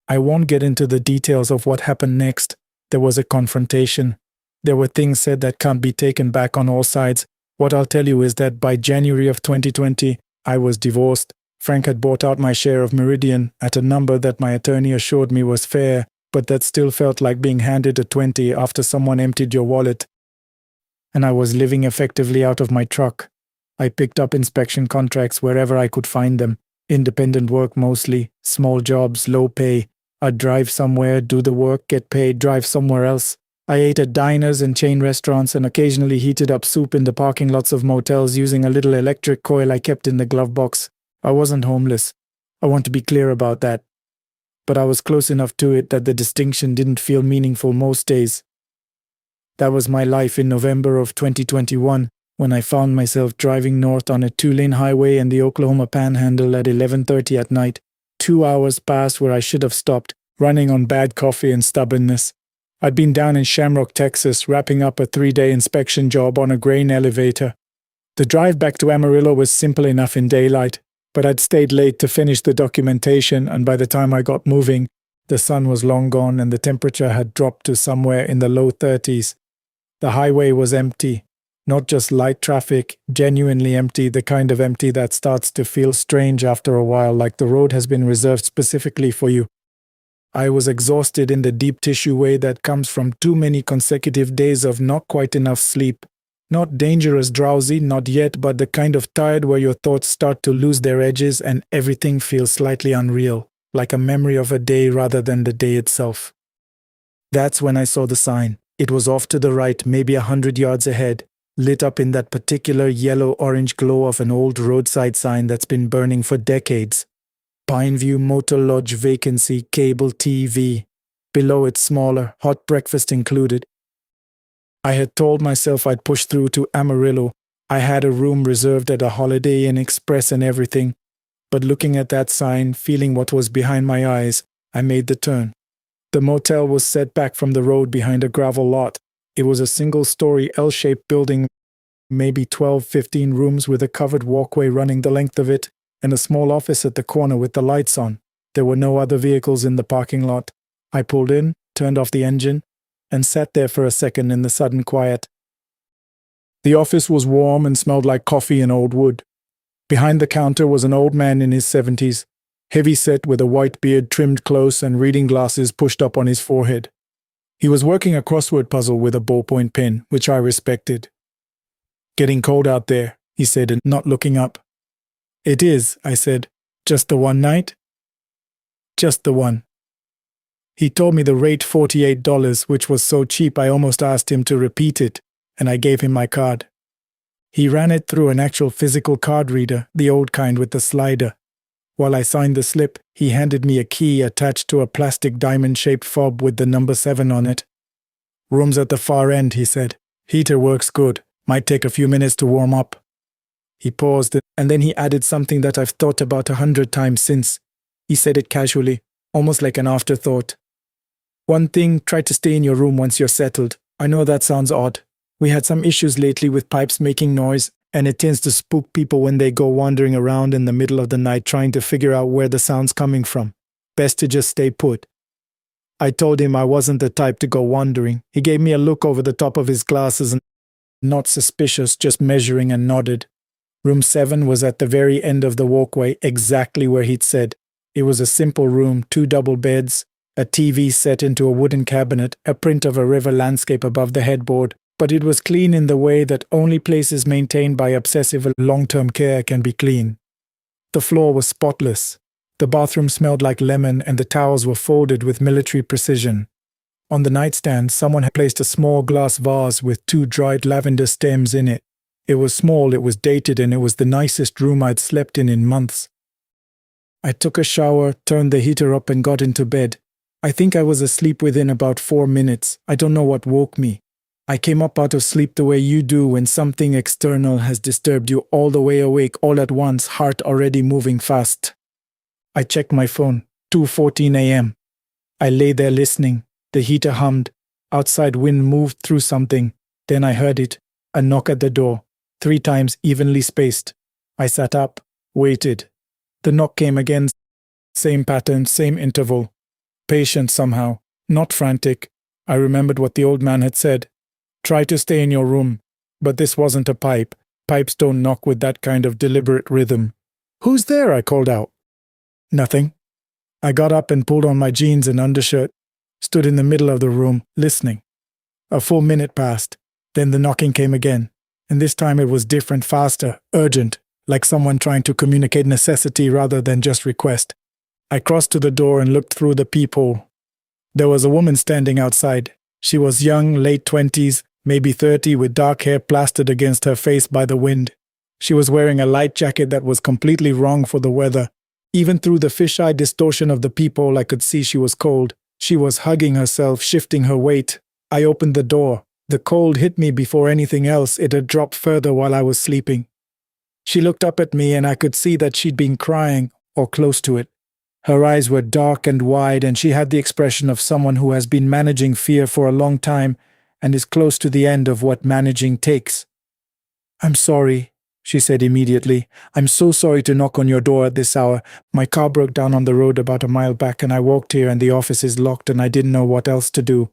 I won't get into the details of what happened next. There was a confrontation. There were things said that can't be taken back on all sides. What I'll tell you is that by January of 2020, I was divorced. Frank had bought out my share of Meridian at a number that my attorney assured me was fair, but that still felt like being handed a 20 after someone emptied your wallet. and I was living effectively out of my truck. I picked up inspection contracts wherever I could find them. Independent work mostly, small jobs, low pay. I'd drive somewhere, do the work, get paid, drive somewhere else. I ate at diners and chain restaurants and occasionally heated up soup in the parking lots of motels using a little electric coil I kept in the glove box. I wasn't homeless. I want to be clear about that. But I was close enough to it that the distinction didn't feel meaningful most days. That was my life in November of 2021, when I found myself driving north on a 2-lane highway in the Oklahoma Panhandle at 11:30 at night. 2 hours past where I should have stopped, running on bad coffee and stubbornness. I'd been down in Shamrock, Texas, wrapping up a 3-day inspection job on a grain elevator. The drive back to Amarillo was simple enough in daylight, but I'd stayed late to finish the documentation, and by the time I got moving, the sun was long gone and the temperature had dropped to somewhere in the low 30s. The highway was empty. Not just light traffic, genuinely empty, the kind of empty that starts to feel strange after a while, like the road has been reserved specifically for you. I was exhausted in the deep tissue way that comes from too many consecutive days of not quite enough sleep. Not dangerous drowsy, not yet, but the kind of tired where your thoughts start to lose their edges and everything feels slightly unreal, like a memory of a day rather than the day itself. That's when I saw the sign. It was off to the right, maybe 100 yards ahead, lit up in that particular yellow-orange glow of an old roadside sign that's been burning for decades. Pineview Motor Lodge vacancy, cable TV. Below it smaller, hot breakfast included. I had told myself I'd push through to Amarillo. I had a room reserved at a Holiday Inn Express and everything. But looking at that sign, feeling what was behind my eyes, I made the turn. The motel was set back from the road behind a gravel lot. It was a single-story L-shaped building, maybe 12-15 rooms with a covered walkway running the length of it, and a small office at the corner with the lights on. There were no other vehicles in the parking lot. I pulled in, turned off the engine, and sat there for a second in the sudden quiet. The office was warm and smelled like coffee and old wood. Behind the counter was an old man in his 70s, heavy-set with a white beard trimmed close and reading glasses pushed up on his forehead. He was working a crossword puzzle with a ballpoint pen, which I respected. "Getting cold out there," he said, and not looking up. "It is," I said. "Just the one night?" "Just the one." He told me the rate $48, which was so cheap I almost asked him to repeat it, and I gave him my card. He ran it through an actual physical card reader, the old kind with the slider. While I signed the slip, he handed me a key attached to a plastic diamond-shaped fob with the number 7 on it. "Room's at the far end," he said. "Heater works good. Might take a few minutes to warm up." He paused, and then he added something that I've thought about 100 times since. He said it casually, almost like an afterthought. "One thing, try to stay in your room once you're settled. I know that sounds odd. We had some issues lately with pipes making noise, and it tends to spook people when they go wandering around in the middle of the night trying to figure out where the sound's coming from. Best to just stay put." I told him I wasn't the type to go wandering. He gave me a look over the top of his glasses, and not suspicious, just measuring, and nodded. Room 7 was at the very end of the walkway, exactly where he'd said. It was a simple room, 2 double beds, a TV set into a wooden cabinet, a print of a river landscape above the headboard, but it was clean in the way that only places maintained by obsessive long-term care can be clean. The floor was spotless. The bathroom smelled like lemon, and the towels were folded with military precision. On the nightstand, someone had placed a small glass vase with 2 dried lavender stems in it. It was small, it was dated, and it was the nicest room I'd slept in months. I took a shower, turned the heater up, and got into bed. I think I was asleep within about 4 minutes. I don't know what woke me. I came up out of sleep the way you do when something external has disturbed you, all the way awake, all at once, heart already moving fast. I checked my phone, 2:14 a.m. I lay there listening. The heater hummed. Outside wind moved through something. Then I heard it, a knock at the door, 3 times evenly spaced. I sat up, waited. The knock came again, same pattern, same interval. Patient somehow, not frantic. I remembered what the old man had said. Try to stay in your room. But this wasn't a pipe. Pipes don't knock with that kind of deliberate rhythm. "Who's there?" I called out. "Nothing." I got up and pulled on my jeans and undershirt, stood in the middle of the room, listening. A full minute passed. Then the knocking came again, and this time it was different, faster, urgent, like someone trying to communicate necessity rather than just request. I crossed to the door and looked through the peephole. There was a woman standing outside. She was young, late 20s, maybe 30, with dark hair plastered against her face by the wind. She was wearing a light jacket that was completely wrong for the weather. Even through the fisheye distortion of the peephole, I could see she was cold. She was hugging herself, shifting her weight. I opened the door. The cold hit me before anything else. It had dropped further while I was sleeping. She looked up at me, and I could see that she'd been crying, or close to it. Her eyes were dark and wide, and she had the expression of someone who has been managing fear for a long time and is close to the end of what managing takes. "I'm sorry," she said immediately. "I'm so sorry to knock on your door at this hour. My car broke down on the road about a mile back, and I walked here and the office is locked and I didn't know what else to do."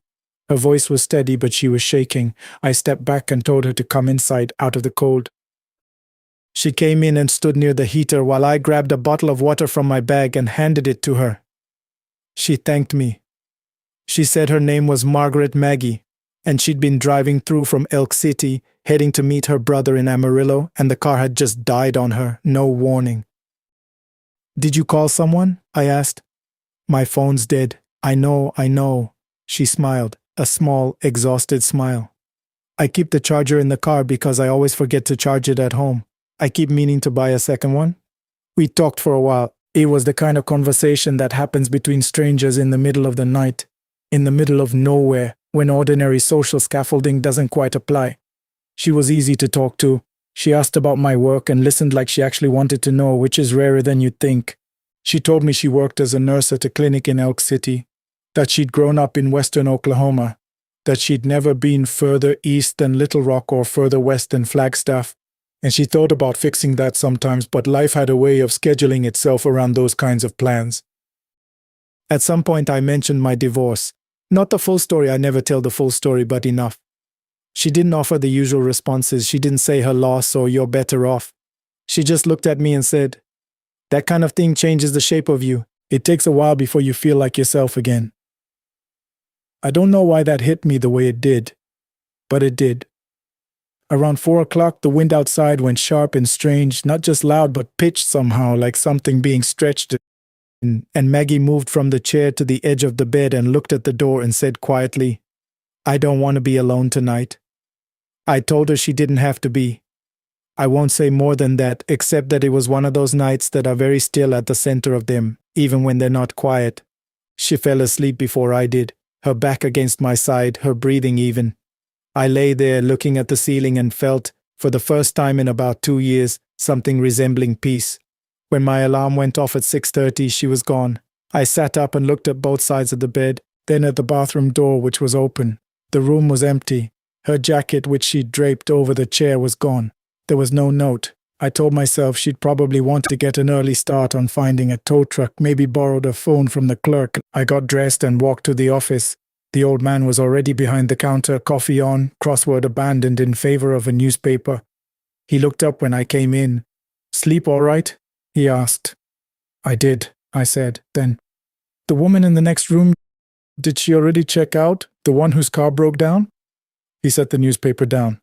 Her voice was steady, but she was shaking. I stepped back and told her to come inside, out of the cold. She came in and stood near the heater while I grabbed a bottle of water from my bag and handed it to her. She thanked me. She said her name was Margaret Maggie, and she'd been driving through from Elk City, heading to meet her brother in Amarillo, and the car had just died on her, no warning. "Did you call someone?" I asked. "My phone's dead. I know. She smiled, a small, exhausted smile. "I keep the charger in the car because I always forget to charge it at home. I keep meaning to buy a second one." We talked for a while. It was the kind of conversation that happens between strangers in the middle of the night, in the middle of nowhere, when ordinary social scaffolding doesn't quite apply. She was easy to talk to. She asked about my work and listened like she actually wanted to know, which is rarer than you'd think. She told me she worked as a nurse at a clinic in Elk City, that she'd grown up in western Oklahoma, that she'd never been further east than Little Rock or further west than Flagstaff, and she thought about fixing that sometimes, but life had a way of scheduling itself around those kinds of plans. At some point I mentioned my divorce. Not the full story, I never tell the full story, but enough. She didn't offer the usual responses. She didn't say her loss or you're better off. She just looked at me and said, "That kind of thing changes the shape of you. It takes a while before you feel like yourself again." I don't know why that hit me the way it did, but it did. Around 4 o'clock, the wind outside went sharp and strange, not just loud, but pitched somehow, like something being stretched. And Maggie moved from the chair to the edge of the bed and looked at the door and said quietly, "I don't want to be alone tonight." I told her she didn't have to be. I won't say more than that, except that it was one of those nights that are very still at the center of them, even when they're not quiet. She fell asleep before I did, her back against my side, her breathing even. I lay there looking at the ceiling and felt, for the first time in about 2 years, something resembling peace. When my alarm went off at 6:30, she was gone. I sat up and looked at both sides of the bed, then at the bathroom door, which was open. The room was empty. Her jacket, which she'd draped over the chair, was gone. There was no note. I told myself she'd probably want to get an early start on finding a tow truck, maybe borrowed a phone from the clerk. I got dressed and walked to the office. The old man was already behind the counter, coffee on, crossword abandoned in favor of a newspaper. He looked up when I came in. "Sleep all right?" he asked. "I did," I said. Then, "The woman in the next room, did she already check out? The one whose car broke down?" He set the newspaper down.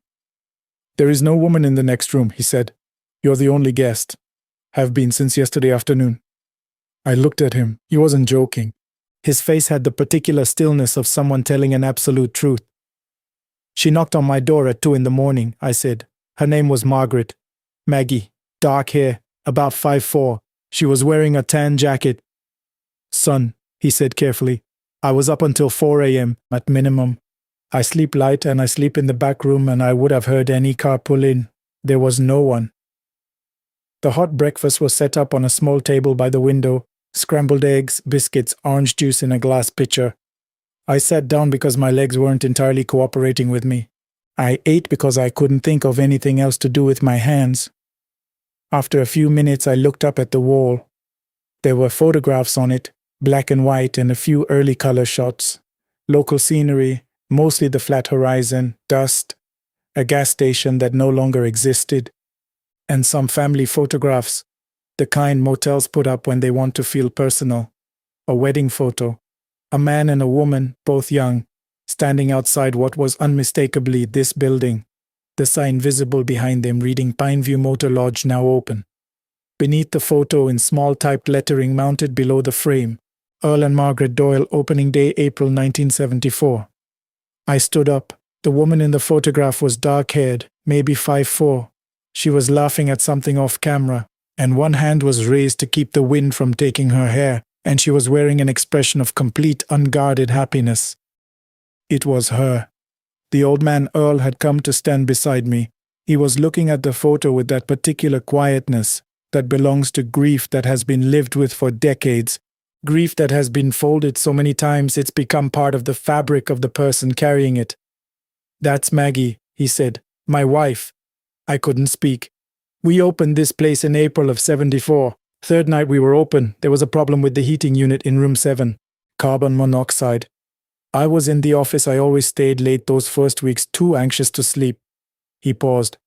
"There is no woman in the next room," he said. "You're the only guest. Have been since yesterday afternoon." I looked at him. He wasn't joking. His face had the particular stillness of someone telling an absolute truth. "She knocked on my door at 2 in the morning, I said. "Her name was Margaret. Maggie. Dark hair. About 5'4". She was wearing a tan jacket." "Son," he said carefully, "I was up until 4 a.m. at minimum. I sleep light and I sleep in the back room, and I would have heard any car pull in. There was no one." The hot breakfast was set up on a small table by the window. Scrambled eggs, biscuits, orange juice in a glass pitcher. I sat down because my legs weren't entirely cooperating with me. I ate because I couldn't think of anything else to do with my hands. After a few minutes, I looked up at the wall. There were photographs on it, black and white, and a few early color shots. Local scenery, mostly the flat horizon, dust, a gas station that no longer existed, and some family photographs, the kind motels put up when they want to feel personal. A wedding photo. A man and a woman, both young. standing outside what was unmistakably this building, the sign visible behind them reading Pineview Motor Lodge now open. Beneath the photo in small typed lettering mounted below the frame, Earl and Margaret Doyle, opening day April 1974. I stood up. The woman in the photograph was dark-haired, maybe 5'4". She was laughing at something off camera, and one hand was raised to keep the wind from taking her hair, and she was wearing an expression of complete unguarded happiness. It was her. The old man Earl had come to stand beside me. He was looking at the photo with that particular quietness that belongs to grief that has been lived with for decades, grief that has been folded so many times it's become part of the fabric of the person carrying it. "That's Maggie," he said, "my wife." I couldn't speak. "We opened this place in April of 74. Third night we were open, there was a problem with the heating unit in room 7. Carbon monoxide. I was in the office. I always stayed late those first weeks, too anxious to sleep." He paused.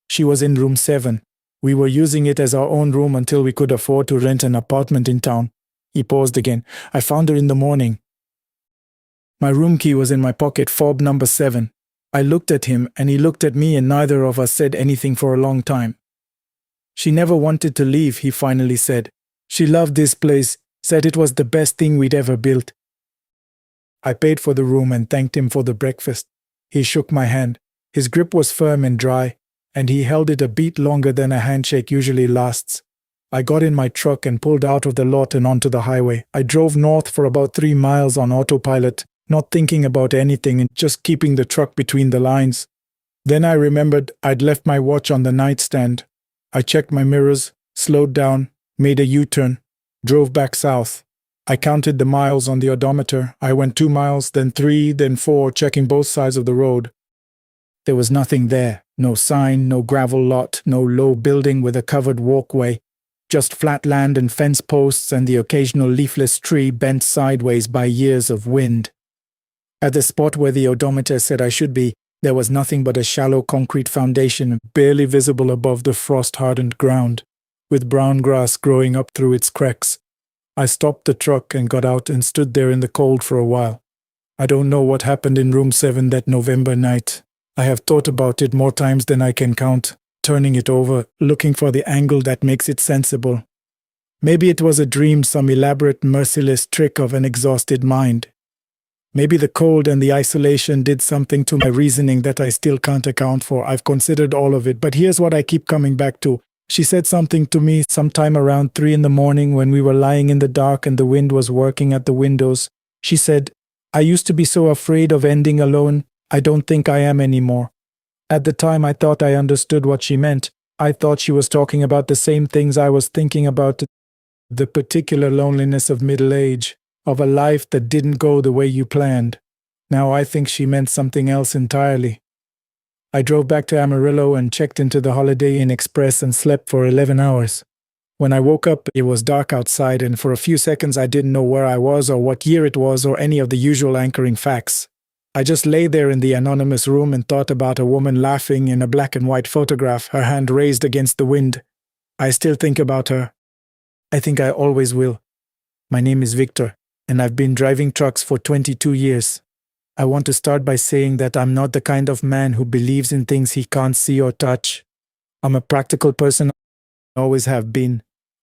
"She was in room 7. We were using it as our own room until we could afford to rent an apartment in town." He paused again. "I found her in the morning. My room key was in my pocket, fob number 7. I looked at him and he looked at me and neither of us said anything for a long time. "She never wanted to leave," he finally said. "She loved this place, said it was the best thing we'd ever built." I paid for the room and thanked him for the breakfast. He shook my hand. His grip was firm and dry, and he held it a beat longer than a handshake usually lasts. I got in my truck and pulled out of the lot and onto the highway. I drove north for about 3 miles on autopilot, not thinking about anything and just keeping the truck between the lines. Then I remembered I'd left my watch on the nightstand. I checked my mirrors, slowed down, made a U-turn, drove back south. I counted the miles on the odometer. I went 2 miles, then 3, then 4, checking both sides of the road. There was nothing there. No sign, no gravel lot, no low building with a covered walkway. Just flat land and fence posts and the occasional leafless tree bent sideways by years of wind. At the spot where the odometer said I should be, there was nothing but a shallow concrete foundation barely visible above the frost-hardened ground, with brown grass growing up through its cracks. I stopped the truck and got out and stood there in the cold for a while. I don't know what happened in room 7 that November night. I have thought about it more times than I can count, turning it over, looking for the angle that makes it sensible. Maybe it was a dream, some elaborate, merciless trick of an exhausted mind. Maybe the cold and the isolation did something to my reasoning that I still can't account for. I've considered all of it, but here's what I keep coming back to. She said something to me sometime around 3 in the morning when we were lying in the dark and the wind was working at the windows. She said, "I used to be so afraid of ending alone. I don't think I am anymore." At the time I thought I understood what she meant. I thought she was talking about the same things I was thinking about, the particular loneliness of middle age, of a life that didn't go the way you planned. Now I think she meant something else entirely. I drove back to Amarillo and checked into the Holiday Inn Express and slept for 11 hours. When I woke up, it was dark outside, and for a few seconds I didn't know where I was or what year it was or any of the usual anchoring facts. I just lay there in the anonymous room and thought about a woman laughing in a black and white photograph, her hand raised against the wind. I still think about her. I think I always will. My name is Victor, and I've been driving trucks for 22 years. I want to start by saying that I'm not the kind of man who believes in things he can't see or touch. I'm a practical person, always have been.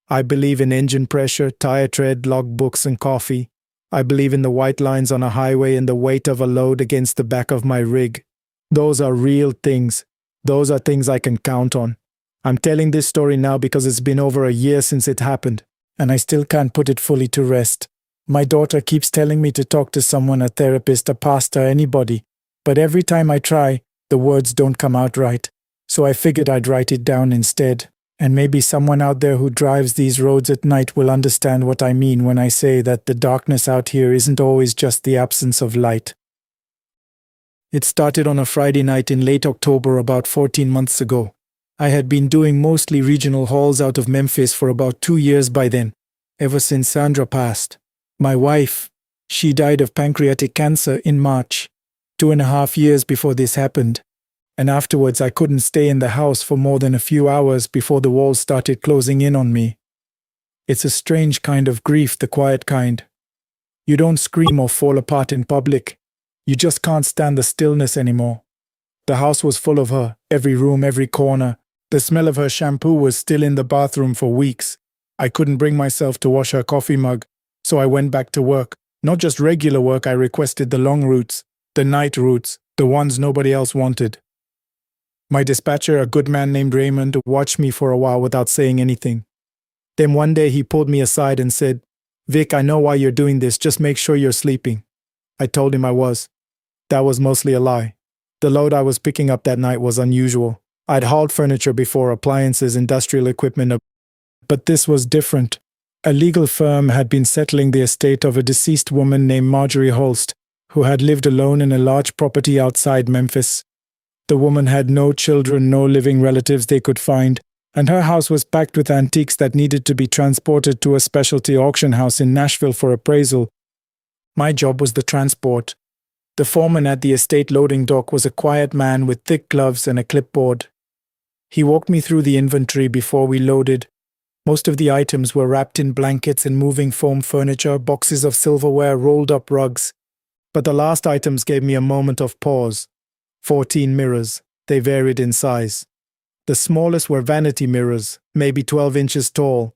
I believe in engine pressure, tire tread, logbooks, and coffee. I believe in the white lines on a highway and the weight of a load against the back of my rig. Those are real things. Those are things I can count on. I'm telling this story now because it's been over a year since it happened, and I still can't put it fully to rest. My daughter keeps telling me to talk to someone, a therapist, a pastor, anybody, but every time I try, the words don't come out right. So I figured I'd write it down instead, and maybe someone out there who drives these roads at night will understand what I mean when I say that the darkness out here isn't always just the absence of light. It started on a Friday night in late October about 14 months ago. I had been doing mostly regional hauls out of Memphis for about 2 years by then, ever since Sandra passed. My wife, she died of pancreatic cancer in March, 2.5 years before this happened. And afterwards I couldn't stay in the house for more than a few hours before the walls started closing in on me. It's a strange kind of grief, the quiet kind. You don't scream or fall apart in public. You just can't stand the stillness anymore. The house was full of her, every room, every corner. The smell of her shampoo was still in the bathroom for weeks. I couldn't bring myself to wash her coffee mug, so I went back to work. Not just regular work, I requested the long routes, the night routes, the ones nobody else wanted. My dispatcher, a good man named Raymond, watched me for a while without saying anything. Then one day he pulled me aside and said, "Vic, I know why you're doing this, just make sure you're sleeping." I told him I was. That was mostly a lie. The load I was picking up that night was unusual. I'd hauled furniture before, appliances, industrial equipment, but this was different. A legal firm had been settling the estate of a deceased woman named Marjorie Holst, who had lived alone in a large property outside Memphis. The woman had no children, no living relatives they could find, and her house was packed with antiques that needed to be transported to a specialty auction house in Nashville for appraisal. My job was the transport. The foreman at the estate loading dock was a quiet man with thick gloves and a clipboard. He walked me through the inventory before we loaded. Most of the items were wrapped in blankets and moving foam furniture, boxes of silverware, rolled up rugs. But the last items gave me a moment of pause. 14 mirrors. They varied in size. The smallest were vanity mirrors, maybe 12 inches tall.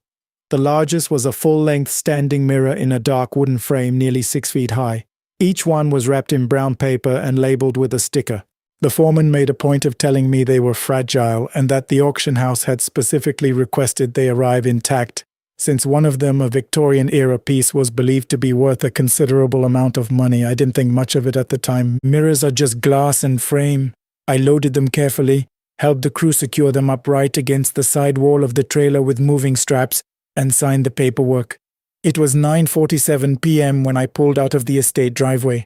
The largest was a full-length standing mirror in a dark wooden frame nearly 6 feet high. Each one was wrapped in brown paper and labeled with a sticker. The foreman made a point of telling me they were fragile and that the auction house had specifically requested they arrive intact, since one of them, a Victorian-era piece, was believed to be worth a considerable amount of money. I didn't think much of it at the time. Mirrors are just glass and frame. I loaded them carefully, helped the crew secure them upright against the side wall of the trailer with moving straps, and signed the paperwork. It was 9:47 p.m. when I pulled out of the estate driveway.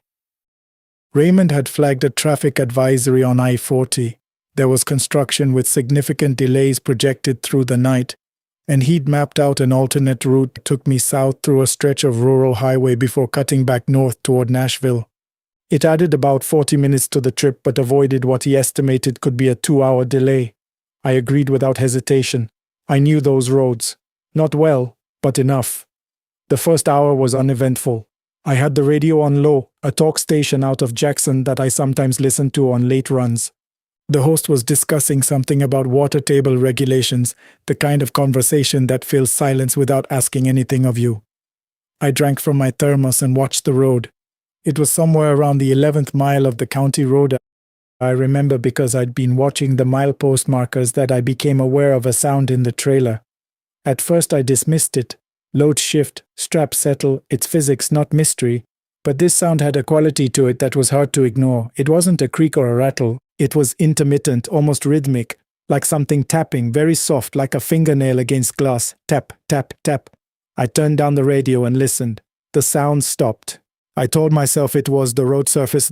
Raymond had flagged a traffic advisory on I-40. There was construction with significant delays projected through the night, and he'd mapped out an alternate route that took me south through a stretch of rural highway before cutting back north toward Nashville. It added about 40 minutes to the trip but avoided what he estimated could be a 2-hour delay. I agreed without hesitation. I knew those roads. Not well, but enough. The first hour was uneventful. I had the radio on low, a talk station out of Jackson that I sometimes listened to on late runs. The host was discussing something about water table regulations, the kind of conversation that fills silence without asking anything of you. I drank from my thermos and watched the road. It was somewhere around the 11th mile of the county road. I remember because I'd been watching the milepost markers that I became aware of a sound in the trailer. At first I dismissed it. Load shift, strap settle, it's physics, not mystery. But this sound had a quality to it that was hard to ignore. It wasn't a creak or a rattle. It was intermittent, almost rhythmic, like something tapping, very soft, like a fingernail against glass. Tap, tap, tap. I turned down the radio and listened. The sound stopped. I told myself it was the road surface.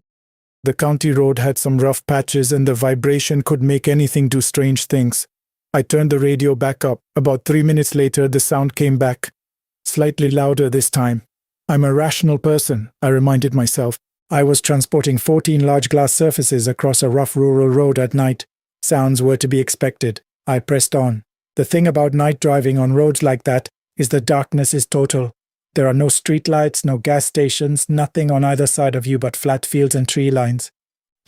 The county road had some rough patches and the vibration could make anything do strange things. I turned the radio back up. About 3 minutes later, the sound came back. Slightly louder this time. I'm a rational person, I reminded myself. I was transporting 14 large glass surfaces across a rough rural road at night. Sounds were to be expected. I pressed on. The thing about night driving on roads like that is the darkness is total. There are no streetlights, no gas stations, nothing on either side of you but flat fields and tree lines.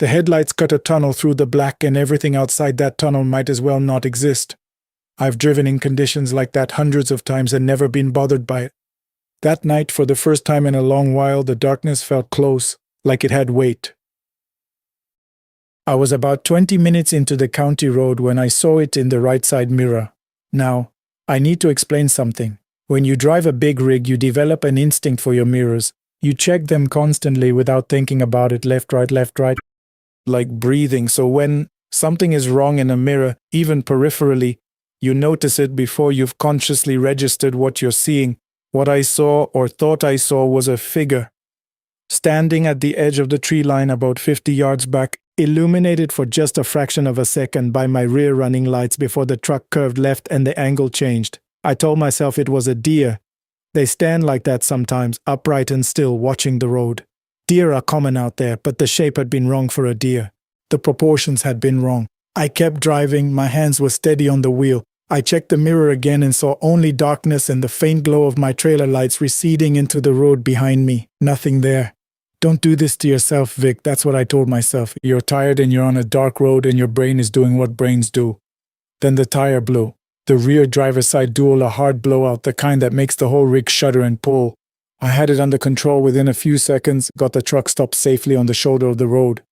The headlights cut a tunnel through the black and everything outside that tunnel might as well not exist. I've driven in conditions like that hundreds of times and never been bothered by it. That night, for the first time in a long while, the darkness felt close, like it had weight. I was about 20 minutes into the county road when I saw it in the right side mirror. Now, I need to explain something. When you drive a big rig, you develop an instinct for your mirrors. You check them constantly without thinking about it, left, right, like breathing. So when something is wrong in a mirror, even peripherally, you notice it before you've consciously registered what you're seeing. What I saw or thought I saw was a figure, standing at the edge of the tree line about 50 yards back, illuminated for just a fraction of a second by my rear running lights before the truck curved left and the angle changed. I told myself it was a deer. They stand like that sometimes, upright and still, watching the road. Deer are common out there, but the shape had been wrong for a deer. The proportions had been wrong. I kept driving, my hands were steady on the wheel. I checked the mirror again and saw only darkness and the faint glow of my trailer lights receding into the road behind me. Nothing there. Don't do this to yourself, Vic. That's what I told myself. You're tired and you're on a dark road and your brain is doing what brains do. Then the tire blew. The rear driver's side dual, a hard blowout, the kind that makes the whole rig shudder and pull. I had it under control within a few seconds, got the truck stopped safely on the shoulder of the road.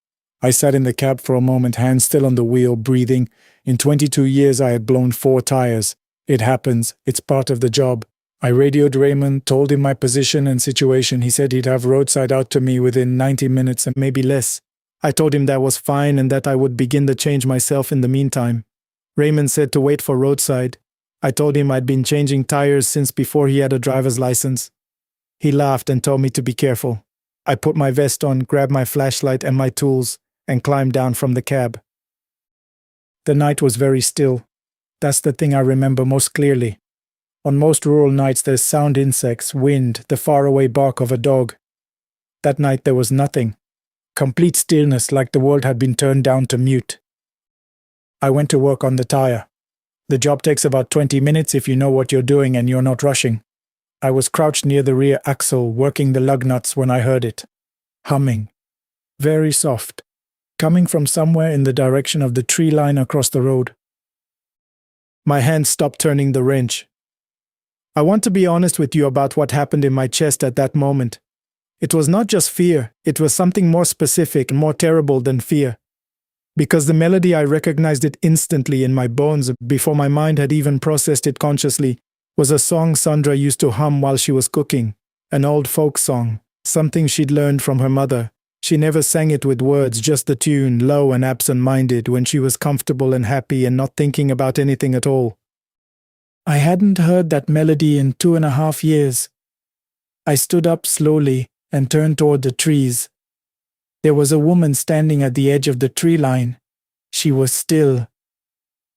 I sat in the cab for a moment, hands still on the wheel, breathing. In 22 years I had blown 4 tires. It happens. It's part of the job. I radioed Raymond, told him my position and situation. He said he'd have roadside out to me within 90 minutes and maybe less. I told him that was fine and that I would begin the change myself in the meantime. Raymond said to wait for roadside. I told him I'd been changing tires since before he had a driver's license. He laughed and told me to be careful. I put my vest on, grabbed my flashlight and my tools, and climbed down from the cab. The night was very still. That's the thing I remember most clearly. On most rural nights there's sound insects, wind, the faraway bark of a dog. That night there was nothing. Complete stillness, like the world had been turned down to mute. I went to work on the tire. The job takes about 20 minutes if you know what you're doing and you're not rushing. I was crouched near the rear axle, working the lug nuts when I heard it. Humming. Very soft. Coming from somewhere in the direction of the tree line across the road. My hand stopped turning the wrench. I want to be honest with you about what happened in my chest at that moment. It was not just fear, it was something more specific and more terrible than fear. Because the melody, I recognized it instantly in my bones before my mind had even processed it consciously, was a song Sandra used to hum while she was cooking, an old folk song, something she'd learned from her mother. She never sang it with words, just the tune, low and absent-minded, when she was comfortable and happy and not thinking about anything at all. I hadn't heard that melody in 2.5 years. I stood up slowly and turned toward the trees. There was a woman standing at the edge of the tree line. She was still.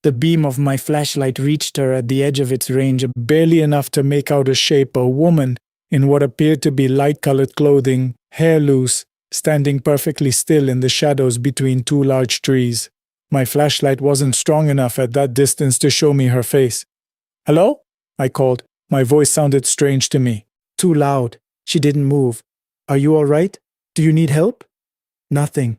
The beam of my flashlight reached her at the edge of its range, barely enough to make out a shape, a woman in what appeared to be light-colored clothing, hair loose, standing perfectly still in the shadows between 2 large trees. My flashlight wasn't strong enough at that distance to show me her face. "Hello?" I called. My voice sounded strange to me. Too loud. She didn't move. "Are you all right? Do you need help?" Nothing.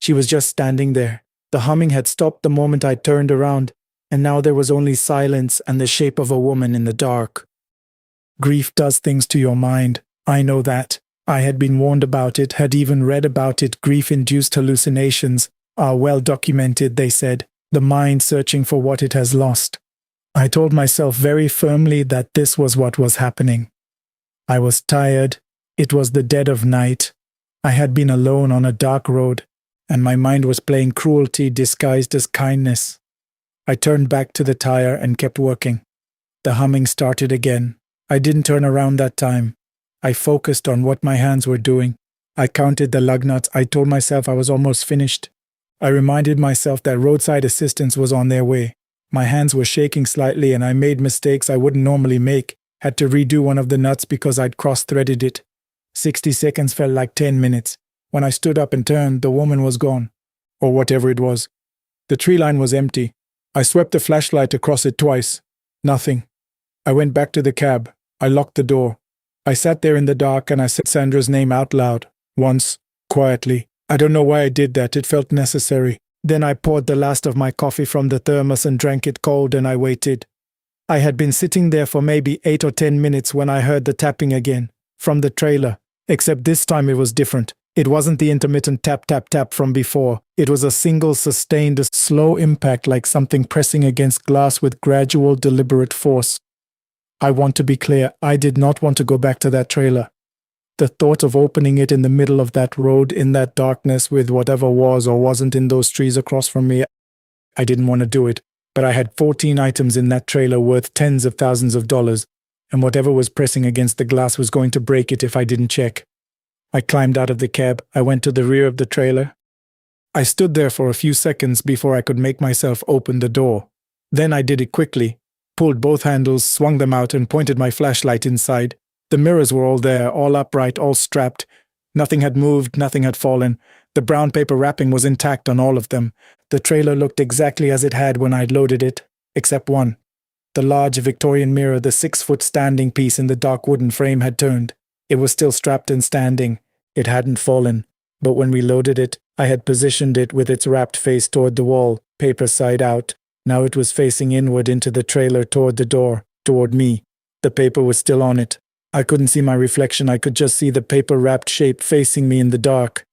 She was just standing there. The humming had stopped the moment I turned around, and now there was only silence and the shape of a woman in the dark. Grief does things to your mind. I know that. I had been warned about it, had even read about it. Grief-induced hallucinations are well documented, they said, the mind searching for what it has lost. I told myself very firmly that this was what was happening. I was tired. It was the dead of night. I had been alone on a dark road, and my mind was playing cruelty disguised as kindness. I turned back to the tire and kept working. The humming started again. I didn't turn around that time. I focused on what my hands were doing. I counted the lug nuts. I told myself I was almost finished. I reminded myself that roadside assistance was on their way. My hands were shaking slightly and I made mistakes I wouldn't normally make. Had to redo one of the nuts because I'd cross-threaded it. 60 seconds felt like 10 minutes. When I stood up and turned, the woman was gone. Or whatever it was. The tree line was empty. I swept the flashlight across it twice. Nothing. I went back to the cab. I locked the door. I sat there in the dark and I said Sandra's name out loud. Once. Quietly. I don't know why I did that. It felt necessary. Then I poured the last of my coffee from the thermos and drank it cold and I waited. I had been sitting there for maybe 8 or 10 minutes when I heard the tapping again. From the trailer. Except this time it was different. It wasn't the intermittent tap tap tap from before. It was a single sustained, slow impact like something pressing against glass with gradual, deliberate force. I want to be clear, I did not want to go back to that trailer. The thought of opening it in the middle of that road, in that darkness, with whatever was or wasn't in those trees across from me, I didn't want to do it. But I had 14 items in that trailer worth tens of thousands of dollars, and whatever was pressing against the glass was going to break it if I didn't check. I climbed out of the cab. I went to the rear of the trailer. I stood there for a few seconds before I could make myself open the door. Then I did it quickly, pulled both handles, swung them out, and pointed my flashlight inside. The mirrors were all there, all upright, all strapped. Nothing had moved, nothing had fallen. The brown paper wrapping was intact on all of them. The trailer looked exactly as it had when I'd loaded it, except one. The large Victorian mirror, the 6-foot standing piece in the dark wooden frame, had turned. It was still strapped and standing. It hadn't fallen, but when we loaded it, I had positioned it with its wrapped face toward the wall, paper side out. Now it was facing inward into the trailer toward the door, toward me. The paper was still on it. I couldn't see my reflection, I could just see the paper-wrapped shape facing me in the dark.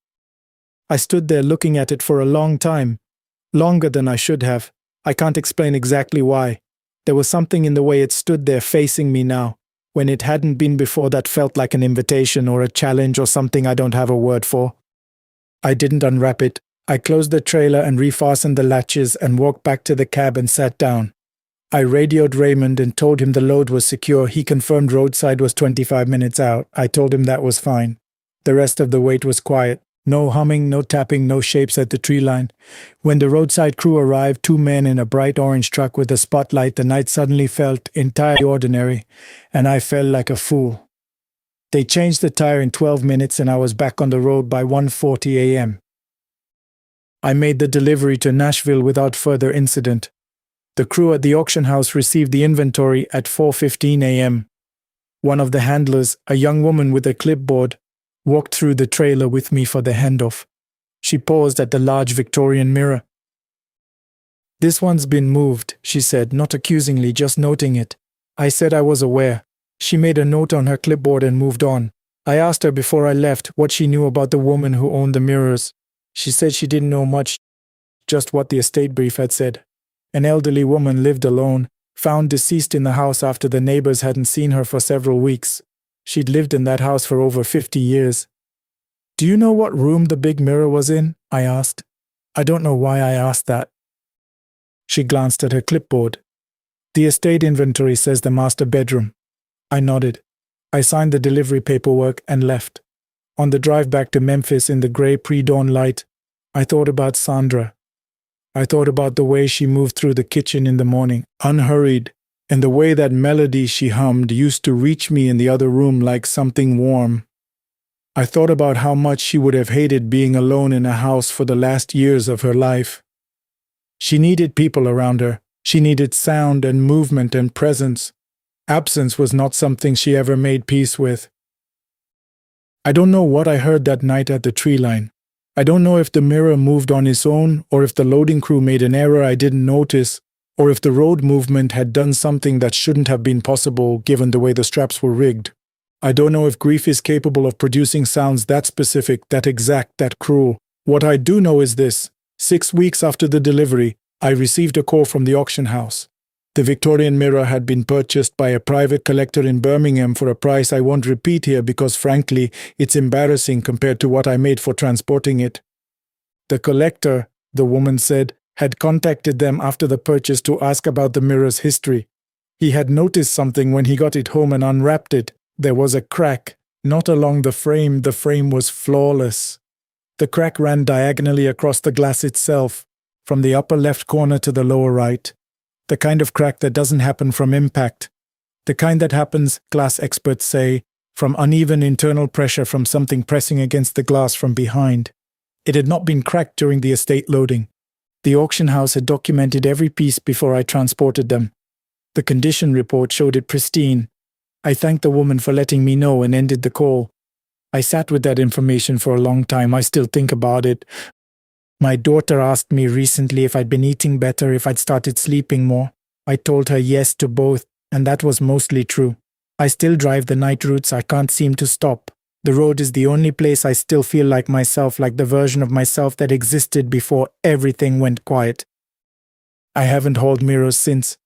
I stood there looking at it for a long time. Longer than I should have. I can't explain exactly why. There was something in the way it stood there facing me now, when it hadn't been before, that felt like an invitation or a challenge or something I don't have a word for. I didn't unwrap it. I closed the trailer and refastened the latches and walked back to the cab and sat down. I radioed Raymond and told him the load was secure. He confirmed roadside was 25 minutes out. I told him that was fine. The rest of the wait was quiet. No humming, no tapping, no shapes at the tree line. When the roadside crew arrived, 2 men in a bright orange truck with a spotlight, the night suddenly felt entirely ordinary, and I felt like a fool. They changed the tire in 12 minutes and I was back on the road by 1:40 a.m. I made the delivery to Nashville without further incident. The crew at the auction house received the inventory at 4:15 a.m. One of the handlers, a young woman with a clipboard, walked through the trailer with me for the handoff. She paused at the large Victorian mirror. "This one's been moved," she said, not accusingly, just noting it. I said I was aware. She made a note on her clipboard and moved on. I asked her before I left what she knew about the woman who owned the mirrors. She said she didn't know much, just what the estate brief had said. An elderly woman lived alone, found deceased in the house after the neighbors hadn't seen her for several weeks. She'd lived in that house for over 50 years. "Do you know what room the big mirror was in?" I asked. I don't know why I asked that. She glanced at her clipboard. "The estate inventory says the master bedroom." I nodded. I signed the delivery paperwork and left. On the drive back to Memphis in the gray pre-dawn light, I thought about Sandra. I thought about the way she moved through the kitchen in the morning, unhurried, and the way that melody she hummed used to reach me in the other room like something warm. I thought about how much she would have hated being alone in a house for the last years of her life. She needed people around her. She needed sound and movement and presence. Absence was not something she ever made peace with. I don't know what I heard that night at the tree line. I don't know if the mirror moved on its own, or if the loading crew made an error I didn't notice, or if the road movement had done something that shouldn't have been possible given the way the straps were rigged. I don't know if grief is capable of producing sounds that specific, that exact, that cruel. What I do know is this: 6 weeks after the delivery, I received a call from the auction house. The Victorian mirror had been purchased by a private collector in Birmingham for a price I won't repeat here because, frankly, it's embarrassing compared to what I made for transporting it. The collector, the woman said, had contacted them after the purchase to ask about the mirror's history. He had noticed something when he got it home and unwrapped it. There was a crack, not along the frame was flawless. The crack ran diagonally across the glass itself, from the upper left corner to the lower right. The kind of crack that doesn't happen from impact. The kind that happens, glass experts say, from uneven internal pressure from something pressing against the glass from behind. It had not been cracked during the estate loading. The auction house had documented every piece before I transported them. The condition report showed it pristine. I thanked the woman for letting me know and ended the call. I sat with that information for a long time. I still think about it. My daughter asked me recently if I'd been eating better, if I'd started sleeping more. I told her yes to both, and that was mostly true. I still drive the night routes. I can't seem to stop. The road is the only place I still feel like myself, like the version of myself that existed before everything went quiet. I haven't hauled mirrors since.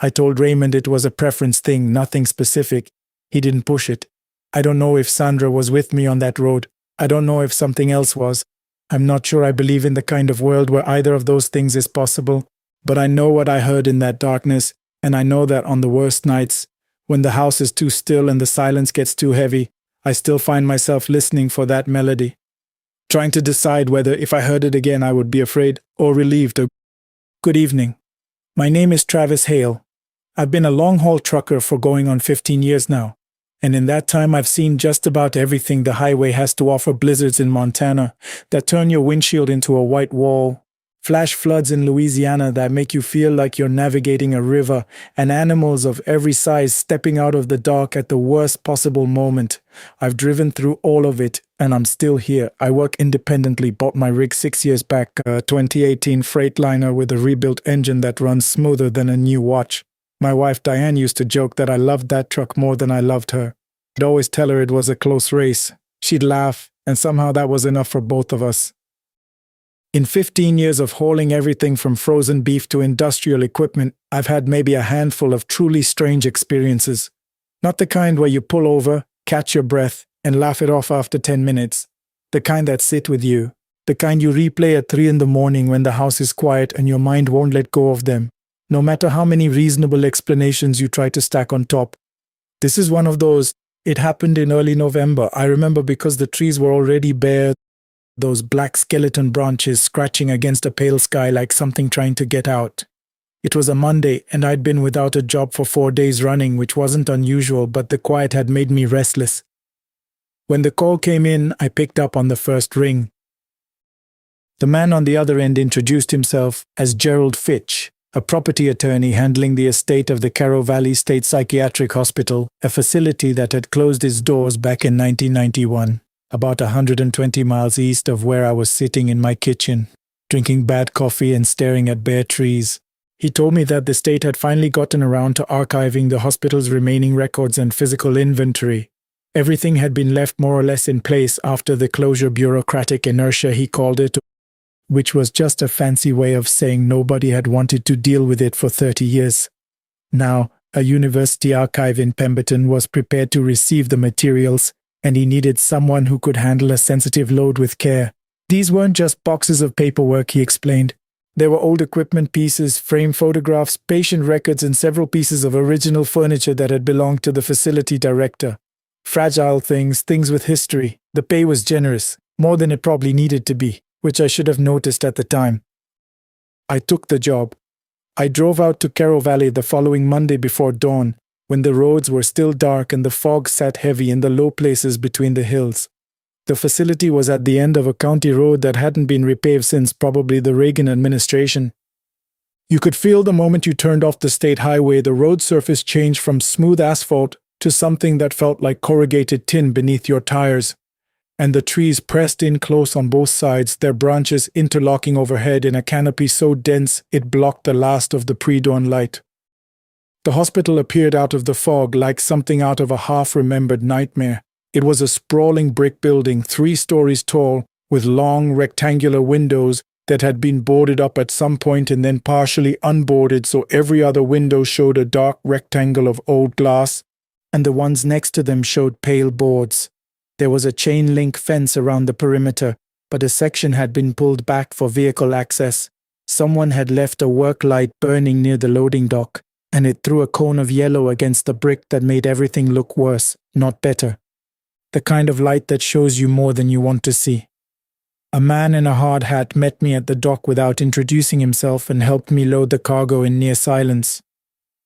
I told Raymond it was a preference thing, nothing specific. He didn't push it. I don't know if Sandra was with me on that road. I don't know if something else was. I'm not sure I believe in the kind of world where either of those things is possible, but I know what I heard in that darkness, and I know that on the worst nights, when the house is too still and the silence gets too heavy, I still find myself listening for that melody, trying to decide whether if I heard it again I would be afraid or relieved. Good evening. My name is Travis Hale. I've been a long-haul trucker for going on 15 years now. And in that time I've seen just about everything the highway has to offer. Blizzards in Montana that turn your windshield into a white wall, Flash floods in Louisiana that make you feel like you're navigating a river, and animals of every size stepping out of the dark at the worst possible moment. I've driven through all of it, and I'm still here. I work independently, bought my rig 6 years back, a 2018 Freightliner with a rebuilt engine that runs smoother than a new watch. My wife Diane used to joke that I loved that truck more than I loved her. I'd always tell her it was a close race. She'd laugh, and somehow that was enough for both of us. In 15 years of hauling everything from frozen beef to industrial equipment, I've had maybe a handful of truly strange experiences. Not the kind where you pull over, catch your breath, and laugh it off after 10 minutes. The kind that sit with you. The kind you replay at 3 in the morning when the house is quiet and your mind won't let go of them, no matter how many reasonable explanations you try to stack on top. This is one of those. It happened in early November. I remember because the trees were already bare. Those black skeleton branches scratching against a pale sky like something trying to get out. It was a Monday, and I'd been without a job for 4 days running, which wasn't unusual, but the quiet had made me restless. When the call came in, I picked up on the first ring. The man on the other end introduced himself as Gerald Fitch, a property attorney handling the estate of the Carroll Valley State Psychiatric Hospital, a facility that had closed its doors back in 1991. About 120 miles east of where I was sitting in my kitchen, drinking bad coffee and staring at bare trees. He told me that the state had finally gotten around to archiving the hospital's remaining records and physical inventory. Everything had been left more or less in place after the closure bureaucratic inertia, he called it, which was just a fancy way of saying nobody had wanted to deal with it for 30 years. Now, a university archive in Pemberton was prepared to receive the materials, and he needed someone who could handle a sensitive load with care. These weren't just boxes of paperwork, he explained. There were old equipment pieces, framed photographs, patient records, and several pieces of original furniture that had belonged to the facility director. Fragile things with history. The pay was generous, more than it probably needed to be, which I should have noticed at the time. I took the job. I drove out to Carroll Valley the following Monday before dawn, when the roads were still dark and the fog sat heavy in the low places between the hills. The facility was at the end of a county road that hadn't been repaved since probably the Reagan administration. You could feel the moment you turned off the state highway, the road surface changed from smooth asphalt to something that felt like corrugated tin beneath your tires. And the trees pressed in close on both sides, their branches interlocking overhead in a canopy so dense it blocked the last of the pre-dawn light. The hospital appeared out of the fog like something out of a half-remembered nightmare. It was a sprawling brick building, 3 stories tall, with long rectangular windows that had been boarded up at some point and then partially unboarded, so every other window showed a dark rectangle of old glass, and the ones next to them showed pale boards. There was a chain-link fence around the perimeter, but a section had been pulled back for vehicle access. Someone had left a work light burning near the loading dock, and it threw a cone of yellow against the brick that made everything look worse, not better. The kind of light that shows you more than you want to see. A man in a hard hat met me at the dock without introducing himself and helped me load the cargo in near silence.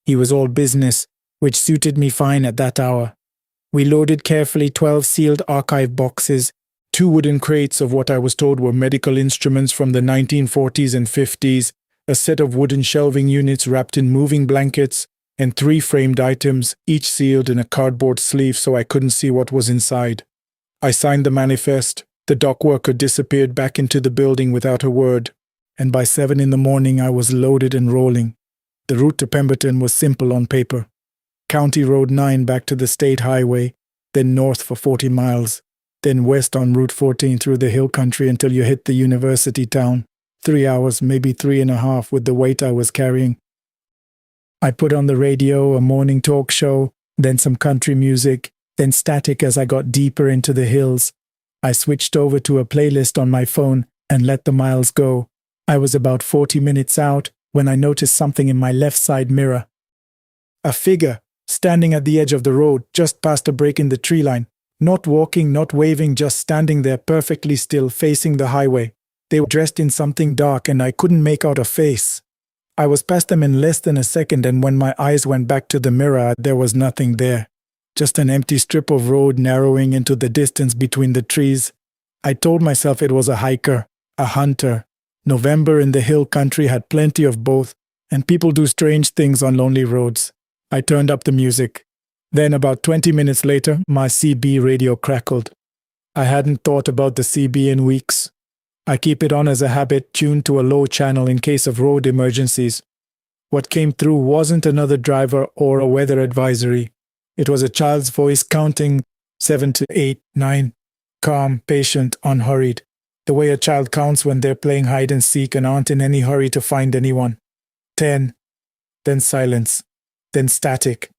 He was all business, which suited me fine at that hour. We loaded carefully 12 sealed archive boxes, 2 wooden crates of what I was told were medical instruments from the 1940s and 50s, a set of wooden shelving units wrapped in moving blankets, and 3 framed items, each sealed in a cardboard sleeve so I couldn't see what was inside. I signed the manifest. The dock worker disappeared back into the building without a word, and by 7 in the morning I was loaded and rolling. The route to Pemberton was simple on paper. County Road 9 back to the state highway, then north for 40 miles, then west on Route 14 through the hill country until you hit the university town. 3 hours, maybe 3.5 with the weight I was carrying. I put on the radio, a morning talk show, then some country music, then static as I got deeper into the hills. I switched over to a playlist on my phone and let the miles go. I was about 40 minutes out when I noticed something in my left side mirror. A figure, standing at the edge of the road, just past a break in the tree line. Not walking, not waving, just standing there perfectly still, facing the highway. They were dressed in something dark and I couldn't make out a face. I was past them in less than a second, and when my eyes went back to the mirror, there was nothing there. Just an empty strip of road narrowing into the distance between the trees. I told myself it was a hiker, a hunter. November in the hill country had plenty of both, and people do strange things on lonely roads. I turned up the music. Then about 20 minutes later, my CB radio crackled. I hadn't thought about the CB in weeks. I keep it on as a habit, tuned to a low channel in case of road emergencies. What came through wasn't another driver or a weather advisory. It was a child's voice counting 7 to 8, 9. Calm, patient, unhurried. The way a child counts when they're playing hide and seek and aren't in any hurry to find anyone. 10. Then silence. Then static.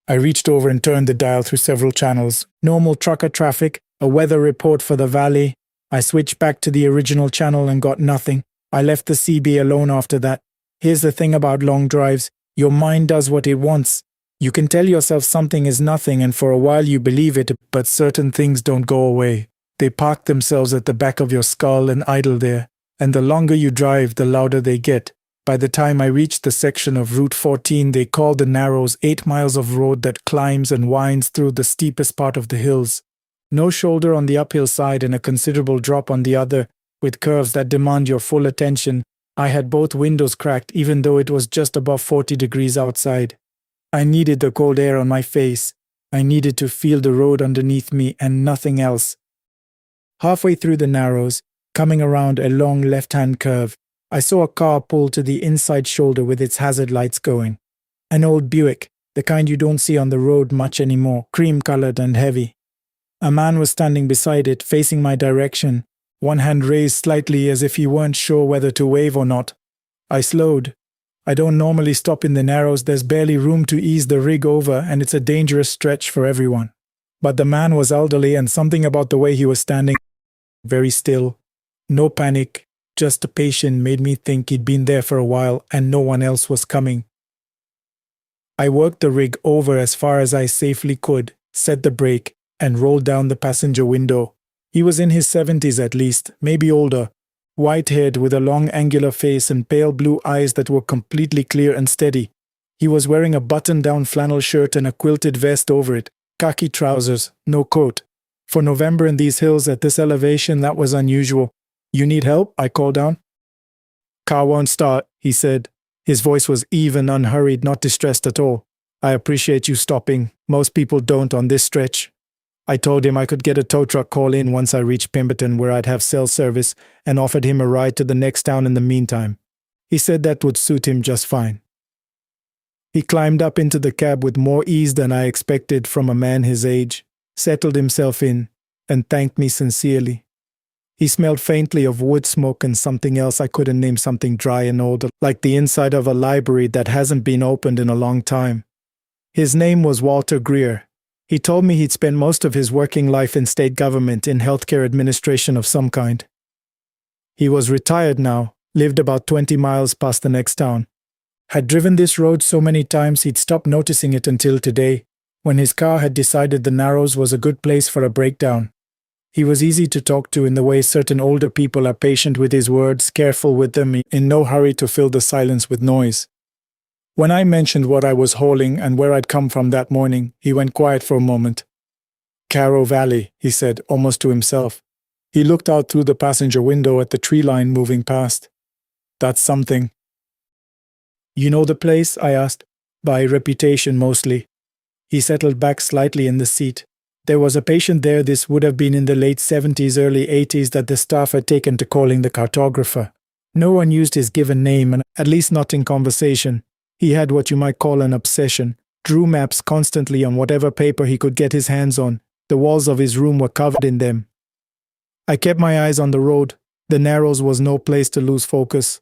I reached over and turned the dial through several channels. Normal trucker traffic, a weather report for the valley. I switched back to the original channel and got nothing. I left the CB alone after that. Here's the thing about long drives. Your mind does what it wants. You can tell yourself something is nothing and for a while you believe it, but certain things don't go away. They park themselves at the back of your skull and idle there. And the longer you drive, the louder they get. By the time I reached the section of Route 14 they call the Narrows, 8 miles of road that climbs and winds through the steepest part of the hills. No shoulder on the uphill side and a considerable drop on the other, with curves that demand your full attention. I had both windows cracked even though it was just above 40 degrees outside. I needed the cold air on my face. I needed to feel the road underneath me and nothing else. Halfway through the Narrows, coming around a long left-hand curve, I saw a car pull to the inside shoulder with its hazard lights going. An old Buick, the kind you don't see on the road much anymore, cream-colored and heavy. A man was standing beside it, facing my direction, one hand raised slightly as if he weren't sure whether to wave or not. I slowed. I don't normally stop in the Narrows, there's barely room to ease the rig over and it's a dangerous stretch for everyone. But the man was elderly and something about the way he was standing, very still, no panic, just a patient, made me think he'd been there for a while and no one else was coming. I worked the rig over as far as I safely could, set the brake, and rolled down the passenger window. He was in his 70s at least, maybe older, white-haired with a long angular face and pale blue eyes that were completely clear and steady. He was wearing a button-down flannel shirt and a quilted vest over it, khaki trousers, no coat. For November in these hills at this elevation, that was unusual. "You need help?" I called down. "Car won't start," he said. His voice was even, unhurried, not distressed at all. "I appreciate you stopping. Most people don't on this stretch." I told him I could get a tow truck call in once I reached Pemberton where I'd have cell service and offered him a ride to the next town in the meantime. He said that would suit him just fine. He climbed up into the cab with more ease than I expected from a man his age, settled himself in, and thanked me sincerely. He smelled faintly of wood smoke and something else I couldn't name, something dry and old, like the inside of a library that hasn't been opened in a long time. His name was Walter Greer. He told me he'd spent most of his working life in state government in healthcare administration of some kind. He was retired now, lived about 20 miles past the next town. Had driven this road so many times he'd stopped noticing it until today, when his car had decided the Narrows was a good place for a breakdown. He was easy to talk to in the way certain older people are, patient with his words, careful with them, in no hurry to fill the silence with noise. When I mentioned what I was hauling and where I'd come from that morning, he went quiet for a moment. "Carrow Valley," he said, almost to himself. He looked out through the passenger window at the tree line moving past. "That's something." "You know the place?" I asked. "By reputation, mostly." He settled back slightly in the seat. There was a patient there. This would have been in the late 70s, early 80s, that the staff had taken to calling the cartographer. No one used his given name, and at least not in conversation. He had what you might call an obsession, drew maps constantly on whatever paper he could get his hands on. The walls of his room were covered in them. I kept my eyes on the road. The Narrows was no place to lose focus.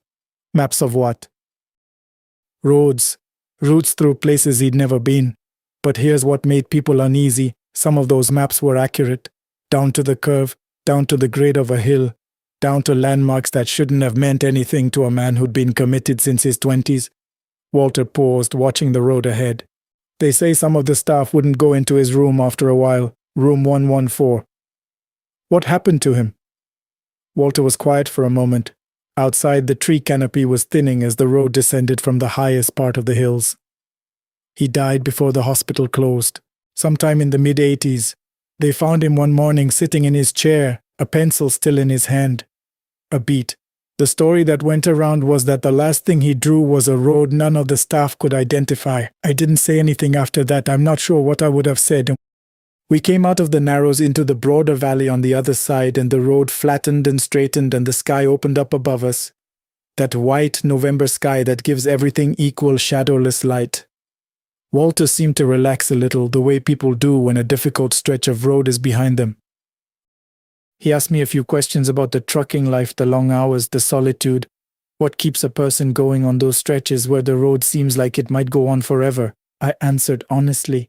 Maps of what? Roads. Routes through places he'd never been. But here's what made people uneasy. Some of those maps were accurate. Down to the curve, down to the grade of a hill, down to landmarks that shouldn't have meant anything to a man who'd been committed since his 20s. Walter paused, watching the road ahead. "They say some of the staff wouldn't go into his room after a while, room 114. What happened to him?" Walter was quiet for a moment. Outside, the tree canopy was thinning as the road descended from the highest part of the hills. "He died before the hospital closed, sometime in the mid-80s. They found him one morning sitting in his chair, a pencil still in his hand. A beat. The story that went around was that the last thing he drew was a road none of the staff could identify. I didn't say anything after that. I'm not sure what I would have said. We came out of the narrows into the broader valley on the other side, and the road flattened and straightened, and the sky opened up above us. That white November sky that gives everything equal shadowless light. Walter seemed to relax a little, the way people do when a difficult stretch of road is behind them. He asked me a few questions about the trucking life, the long hours, the solitude. What keeps a person going on those stretches where the road seems like it might go on forever? I answered honestly.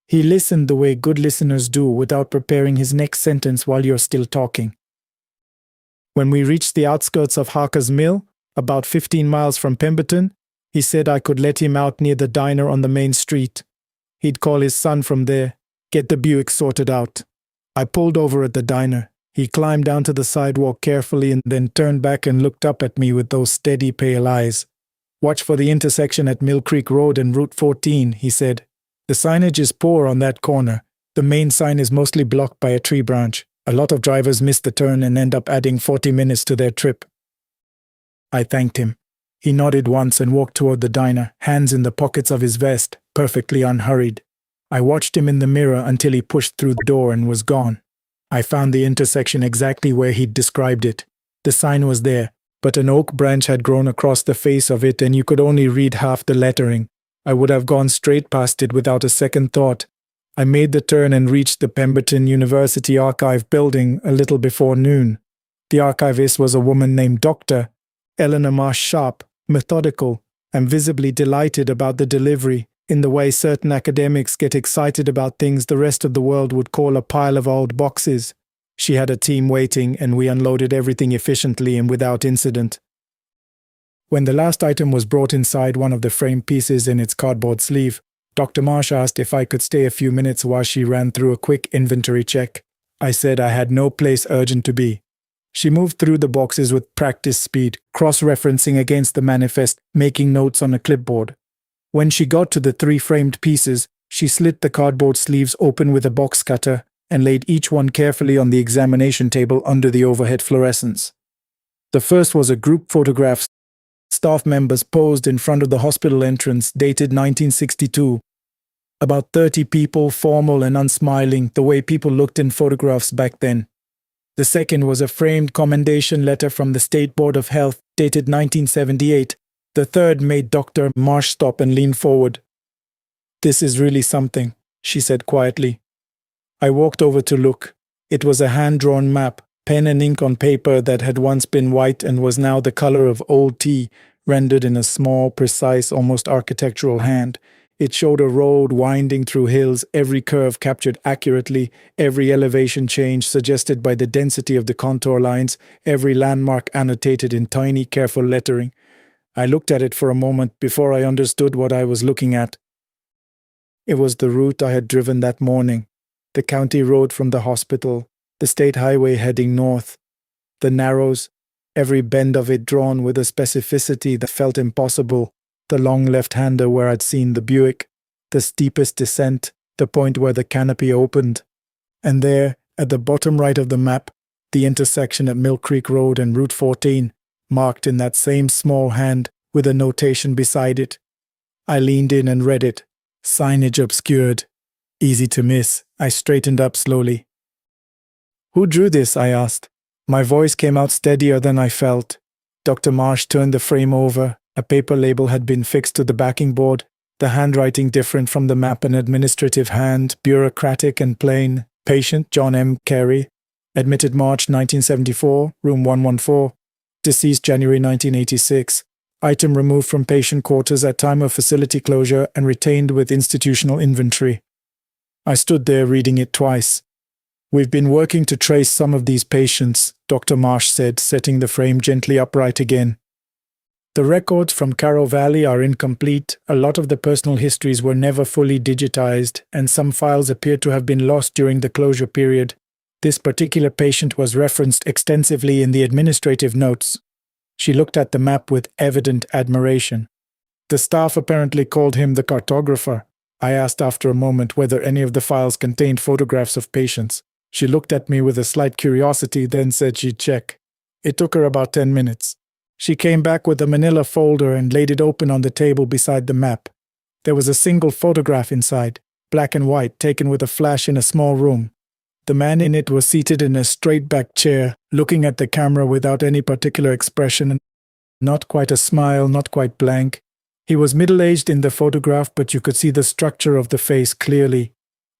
He listened the way good listeners do, without preparing his next sentence while you're still talking. When we reached the outskirts of Harker's Mill, about 15 miles from Pemberton, he said I could let him out near the diner on the main street. He'd call his son from there, get the Buick sorted out. I pulled over at the diner. He climbed down to the sidewalk carefully and then turned back and looked up at me with those steady, pale eyes. Watch for the intersection at Mill Creek Road and Route 14, he said. The signage is poor on that corner. The main sign is mostly blocked by a tree branch. A lot of drivers miss the turn and end up adding 40 minutes to their trip. I thanked him. He nodded once and walked toward the diner, hands in the pockets of his vest, perfectly unhurried. I watched him in the mirror until he pushed through the door and was gone. I found the intersection exactly where he'd described it. The sign was there, but an oak branch had grown across the face of it and you could only read half the lettering. I would have gone straight past it without a second thought. I made the turn and reached the Pemberton University Archive building a little before noon. The archivist was a woman named Dr. Eleanor Marsh Sharp, methodical, and visibly delighted about the delivery, in the way certain academics get excited about things the rest of the world would call a pile of old boxes. She had a team waiting, and we unloaded everything efficiently and without incident. When the last item was brought inside one of the framed pieces in its cardboard sleeve, Dr. Marsh asked if I could stay a few minutes while she ran through a quick inventory check. I said I had no place urgent to be. She moved through the boxes with practice speed, cross-referencing against the manifest, making notes on a clipboard. When she got to the 3 framed pieces, she slit the cardboard sleeves open with a box cutter and laid each one carefully on the examination table under the overhead fluorescence. The first was a group photograph. Staff members posed in front of the hospital entrance, dated 1962. About 30 people, formal and unsmiling, the way people looked in photographs back then. The second was a framed commendation letter from the State Board of Health, dated 1978. The third made Dr. Marsh stop and lean forward. "This is really something," she said quietly. I walked over to look. It was a hand-drawn map, pen and ink on paper that had once been white and was now the color of old tea, rendered in a small, precise, almost architectural hand. It showed a road winding through hills, every curve captured accurately, every elevation change suggested by the density of the contour lines, every landmark annotated in tiny, careful lettering. I looked at it for a moment before I understood what I was looking at. It was the route I had driven that morning, the county road from the hospital, the state highway heading north, the narrows, every bend of it drawn with a specificity that felt impossible, the long left-hander where I'd seen the Buick, the steepest descent, the point where the canopy opened, and there, at the bottom right of the map, the intersection at Mill Creek Road and Route 14, marked in that same small hand with a notation beside it. I leaned in and read it. Signage obscured. Easy to miss. I straightened up slowly. "Who drew this?" I asked. My voice came out steadier than I felt. Dr. Marsh turned the frame over. A paper label had been fixed to the backing board, the handwriting different from the map, an administrative hand, bureaucratic and plain. Patient John M. Carey, admitted March 1974, room 114. Deceased January 1986. Item removed from patient quarters at time of facility closure and retained with institutional inventory. I stood there reading it twice. "We've been working to trace some of these patients," Dr. Marsh said, setting the frame gently upright again. "The records from Carroll Valley are incomplete. A lot of the personal histories were never fully digitized, and some files appear to have been lost during the closure period. This particular patient was referenced extensively in the administrative notes." She looked at the map with evident admiration. "The staff apparently called him the cartographer." I asked after a moment whether any of the files contained photographs of patients. She looked at me with a slight curiosity, then said she'd check. It took her about 10 minutes. She came back with a manila folder and laid it open on the table beside the map. There was a single photograph inside, black and white, taken with a flash in a small room. The man in it was seated in a straight-back chair, looking at the camera without any particular expression. Not quite a smile, not quite blank. He was middle-aged in the photograph, but you could see the structure of the face clearly,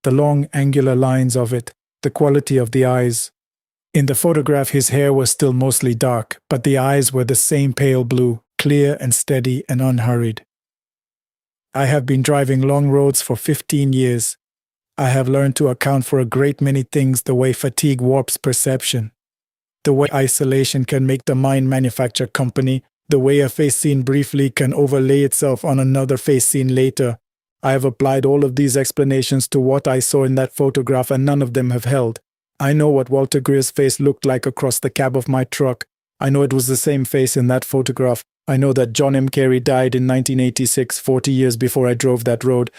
the long angular lines of it, the quality of the eyes. In the photograph, his hair was still mostly dark, but the eyes were the same pale blue, clear and steady and unhurried. I have been driving long roads for 15 years. I have learned to account for a great many things, the way fatigue warps perception, the way isolation can make the mind manufacture company, the way a face seen briefly can overlay itself on another face seen later. I have applied all of these explanations to what I saw in that photograph, and none of them have held. I know what Walter Greer's face looked like across the cab of my truck. I know it was the same face in that photograph. I know that John M. Carey died in 1986, 40 years before I drove that road.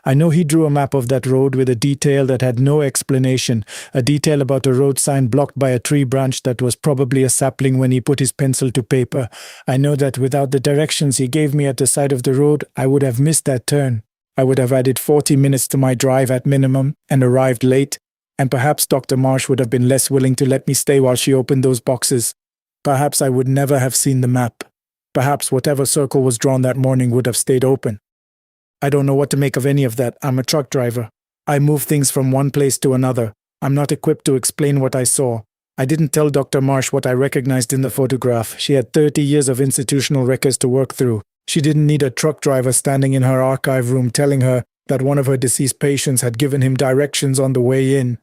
I know he drew a map of that road with a detail that had no explanation, a detail about a road sign blocked by a tree branch that was probably a sapling when he put his pencil to paper. I know that without the directions he gave me at the side of the road, I would have missed that turn. I would have added 40 minutes to my drive at minimum and arrived late, and perhaps Dr. Marsh would have been less willing to let me stay while she opened those boxes. Perhaps I would never have seen the map. Perhaps whatever circle was drawn that morning would have stayed open. I don't know what to make of any of that. I'm a truck driver. I move things from one place to another. I'm not equipped to explain what I saw. I didn't tell Dr. Marsh what I recognized in the photograph. She had 30 years of institutional records to work through. She didn't need a truck driver standing in her archive room telling her that one of her deceased patients had given him directions on the way in.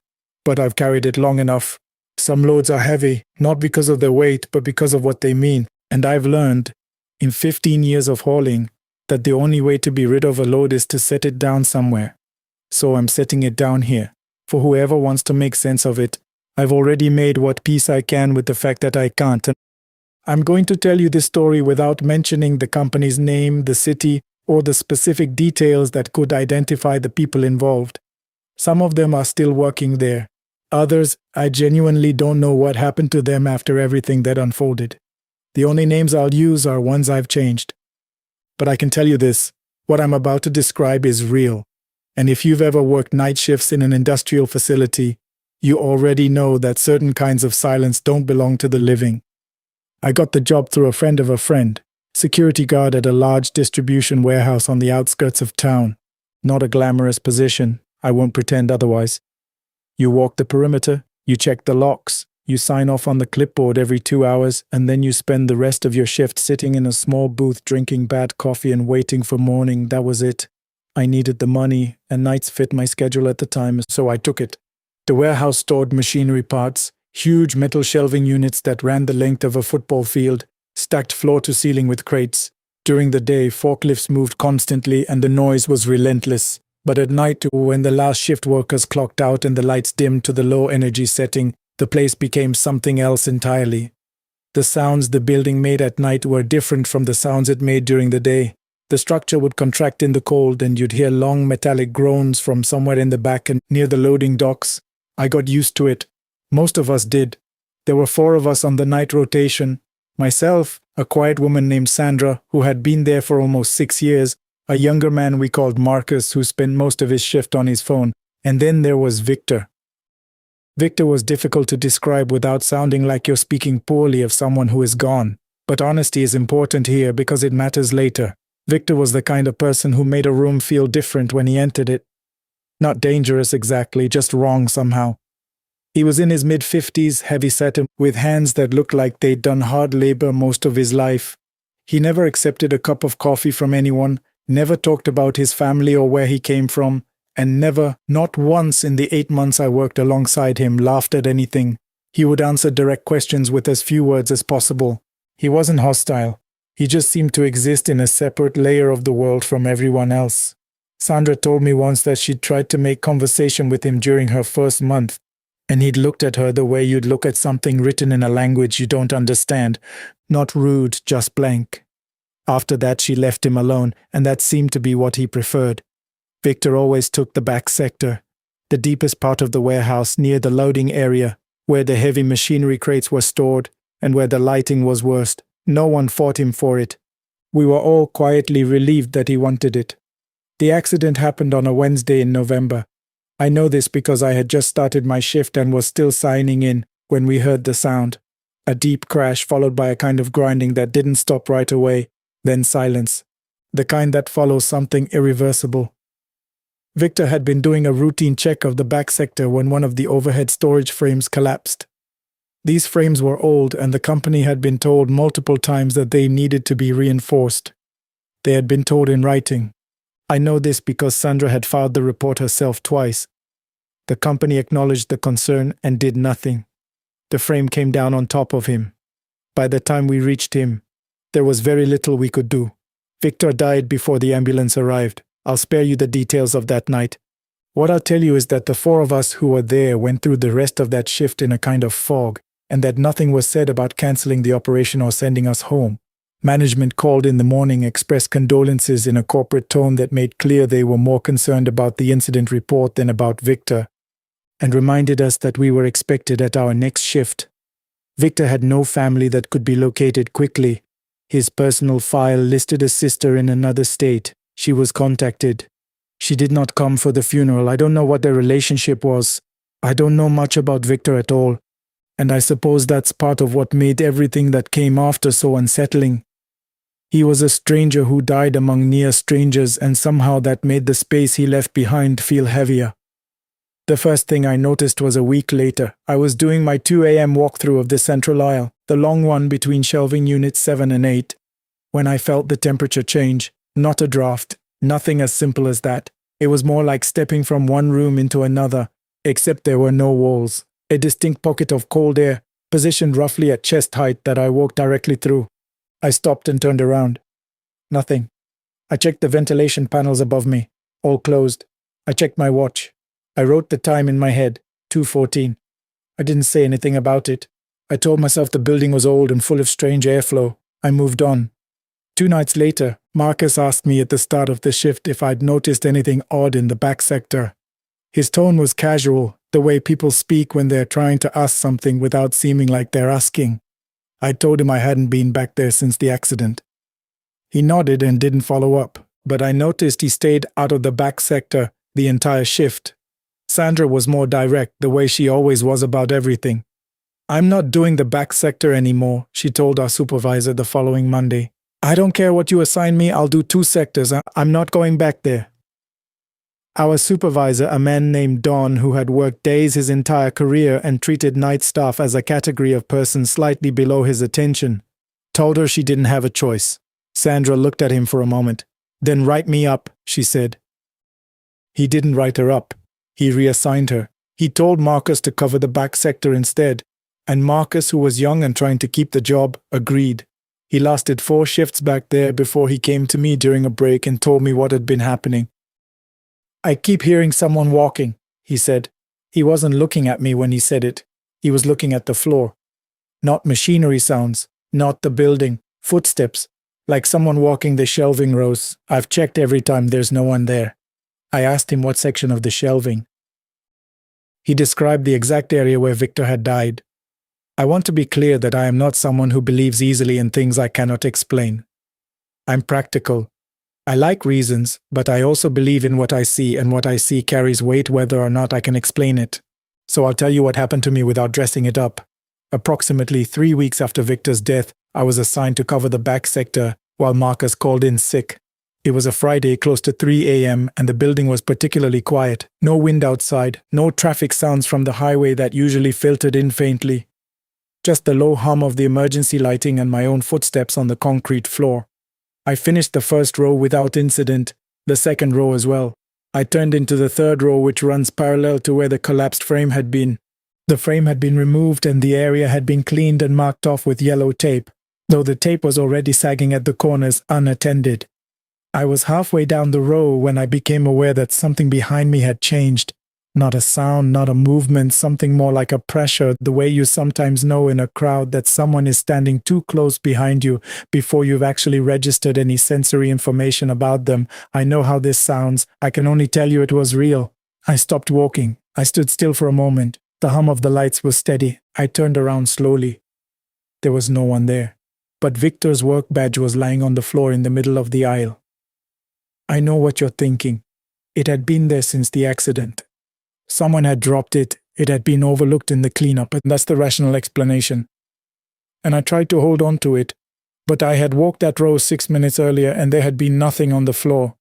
But I've carried it long enough. Some loads are heavy, not because of their weight, but because of what they mean. And I've learned, in 15 years of hauling, that the only way to be rid of a load is to set it down somewhere. So I'm setting it down here. For whoever wants to make sense of it, I've already made what peace I can with the fact that I can't. I'm going to tell you this story without mentioning the company's name, the city, or the specific details that could identify the people involved. Some of them are still working there. Others, I genuinely don't know what happened to them after everything that unfolded. The only names I'll use are ones I've changed. But I can tell you this, what I'm about to describe is real. And if you've ever worked night shifts in an industrial facility, you already know that certain kinds of silence don't belong to the living. I got the job through a friend of a friend, security guard at a large distribution warehouse on the outskirts of town. Not a glamorous position, I won't pretend otherwise. You walk the perimeter, you check the locks, you sign off on the clipboard every 2 hours, and then you spend the rest of your shift sitting in a small booth drinking bad coffee and waiting for morning. That was it. I needed the money, and nights fit my schedule at the time, so I took it. The warehouse stored machinery parts, huge metal shelving units that ran the length of a football field, stacked floor to ceiling with crates. During the day, forklifts moved constantly and the noise was relentless. But at night, when the last shift workers clocked out and the lights dimmed to the low energy setting, the place became something else entirely. The sounds the building made at night were different from the sounds it made during the day. The structure would contract in the cold and you'd hear long metallic groans from somewhere in the back and near the loading docks. I got used to it. Most of us did. There were 4 of us on the night rotation. Myself, a quiet woman named Sandra, who had been there for almost 6 years, a younger man we called Marcus, who spent most of his shift on his phone, and then there was Victor. Victor was difficult to describe without sounding like you're speaking poorly of someone who is gone. But honesty is important here because it matters later. Victor was the kind of person who made a room feel different when he entered it. Not dangerous exactly, just wrong somehow. He was in his mid-50s, heavy-set, with hands that looked like they'd done hard labor most of his life. He never accepted a cup of coffee from anyone, never talked about his family or where he came from, and never, not once in the 8 months I worked alongside him, laughed at anything. He would answer direct questions with as few words as possible. He wasn't hostile. He just seemed to exist in a separate layer of the world from everyone else. Sandra told me once that she'd tried to make conversation with him during her first month, and he'd looked at her the way you'd look at something written in a language you don't understand. Not rude, just blank. After that, she left him alone, and that seemed to be what he preferred. Victor always took the back sector, the deepest part of the warehouse near the loading area, where the heavy machinery crates were stored and where the lighting was worst. No one fought him for it. We were all quietly relieved that he wanted it. The accident happened on a Wednesday in November. I know this because I had just started my shift and was still signing in when we heard the sound. A deep crash followed by a kind of grinding that didn't stop right away, then silence. The kind that follows something irreversible. Victor had been doing a routine check of the back sector when one of the overhead storage frames collapsed. These frames were old and the company had been told multiple times that they needed to be reinforced. They had been told in writing. I know this because Sandra had filed the report herself twice. The company acknowledged the concern and did nothing. The frame came down on top of him. By the time we reached him, there was very little we could do. Victor died before the ambulance arrived. I'll spare you the details of that night. What I'll tell you is that the four of us who were there went through the rest of that shift in a kind of fog, and that nothing was said about canceling the operation or sending us home. Management called in the morning, expressed condolences in a corporate tone that made clear they were more concerned about the incident report than about Victor, and reminded us that we were expected at our next shift. Victor had no family that could be located quickly. His personal file listed a sister in another state. She was contacted. She did not come for the funeral. I don't know what their relationship was. I don't know much about Victor at all. And I suppose that's part of what made everything that came after so unsettling. He was a stranger who died among near strangers, and somehow that made the space he left behind feel heavier. The first thing I noticed was a week later. I was doing my 2 a.m. walkthrough of the central aisle, the long one between shelving units 7 and 8, when I felt the temperature change. Not a draft, nothing as simple as that. It was more like stepping from one room into another, except there were no walls. A distinct pocket of cold air, positioned roughly at chest height, that I walked directly through. I stopped and turned around. Nothing. I checked the ventilation panels above me, all closed. I checked my watch. I wrote the time in my head, 2:14. I didn't say anything about it. I told myself the building was old and full of strange airflow. I moved on. 2 nights later, Marcus asked me at the start of the shift if I'd noticed anything odd in the back sector. His tone was casual, the way people speak when they're trying to ask something without seeming like they're asking. I told him I hadn't been back there since the accident. He nodded and didn't follow up, but I noticed he stayed out of the back sector the entire shift. Sandra was more direct, the way she always was about everything. I'm not doing the back sector anymore, she told our supervisor the following Monday. I don't care what you assign me, I'll do 2 sectors. I'm not going back there. Our supervisor, a man named Don, who had worked days his entire career and treated night staff as a category of person slightly below his attention, told her she didn't have a choice. Sandra looked at him for a moment. Then write me up, she said. He didn't write her up. He reassigned her. He told Marcus to cover the back sector instead, and Marcus, who was young and trying to keep the job, agreed. He lasted 4 shifts back there before he came to me during a break and told me what had been happening. I keep hearing someone walking, he said. He wasn't looking at me when he said it. He was looking at the floor. Not machinery sounds, not the building, footsteps, like someone walking the shelving rows. I've checked every time, there's no one there. I asked him what section of the shelving. He described the exact area where Victor had died. I want to be clear that I am not someone who believes easily in things I cannot explain. I'm practical. I like reasons, but I also believe in what I see, and what I see carries weight whether or not I can explain it. So I'll tell you what happened to me without dressing it up. Approximately 3 weeks after Victor's death, I was assigned to cover the back sector while Marcus called in sick. It was a Friday close to 3 a.m. and the building was particularly quiet. No wind outside, no traffic sounds from the highway that usually filtered in faintly. Just the low hum of the emergency lighting and my own footsteps on the concrete floor. I finished the first row without incident, the second row as well. I turned into the third row, which runs parallel to where the collapsed frame had been. The frame had been removed and the area had been cleaned and marked off with yellow tape, though the tape was already sagging at the corners unattended. I was halfway down the row when I became aware that something behind me had changed. Not a sound, not a movement, something more like a pressure, the way you sometimes know in a crowd that someone is standing too close behind you before you've actually registered any sensory information about them. I know how this sounds. I can only tell you it was real. I stopped walking. I stood still for a moment. The hum of the lights was steady. I turned around slowly. There was no one there. but Victor's work badge was lying on the floor in the middle of the aisle. I know what you're thinking. It had been there since the accident. Someone had dropped it, it had been overlooked in the cleanup, and that's the rational explanation. And I tried to hold on to it, but I had walked that row 6 minutes earlier and there had been nothing on the floor.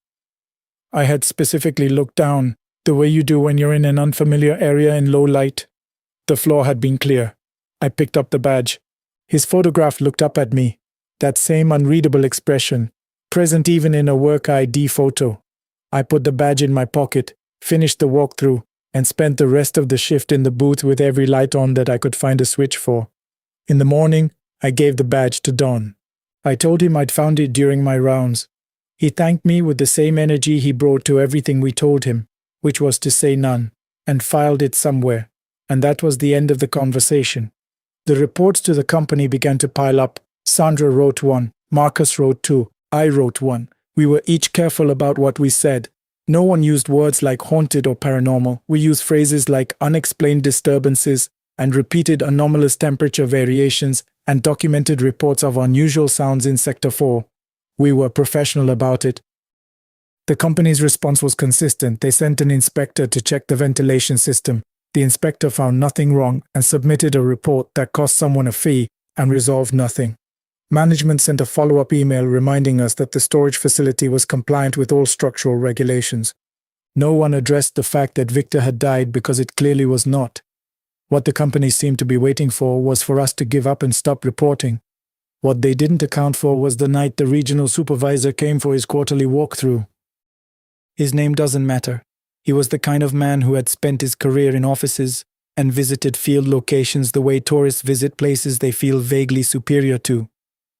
I had specifically looked down, the way you do when you're in an unfamiliar area in low light. The floor had been clear. I picked up the badge. His photograph looked up at me, that same unreadable expression, present even in a work ID photo. I put the badge in my pocket, finished the walkthrough, and spent the rest of the shift in the booth with every light on that I could find a switch for. In the morning, I gave the badge to Don. I told him I'd found it during my rounds. He thanked me with the same energy he brought to everything we told him, which was to say none, and filed it somewhere. And that was the end of the conversation. The reports to the company began to pile up. Sandra wrote one, Marcus wrote two, I wrote one. We were each careful about what we said. No one used words like haunted or paranormal. We used phrases like unexplained disturbances and repeated anomalous temperature variations and documented reports of unusual sounds in Sector 4. We were professional about it. The company's response was consistent. They sent an inspector to check the ventilation system. The inspector found nothing wrong and submitted a report that cost someone a fee and resolved nothing. Management sent a follow-up email reminding us that the storage facility was compliant with all structural regulations. No one addressed the fact that Victor had died because it clearly was not. What the company seemed to be waiting for was for us to give up and stop reporting. What they didn't account for was the night the regional supervisor came for his quarterly walkthrough. His name doesn't matter. He was the kind of man who had spent his career in offices and visited field locations the way tourists visit places they feel vaguely superior to.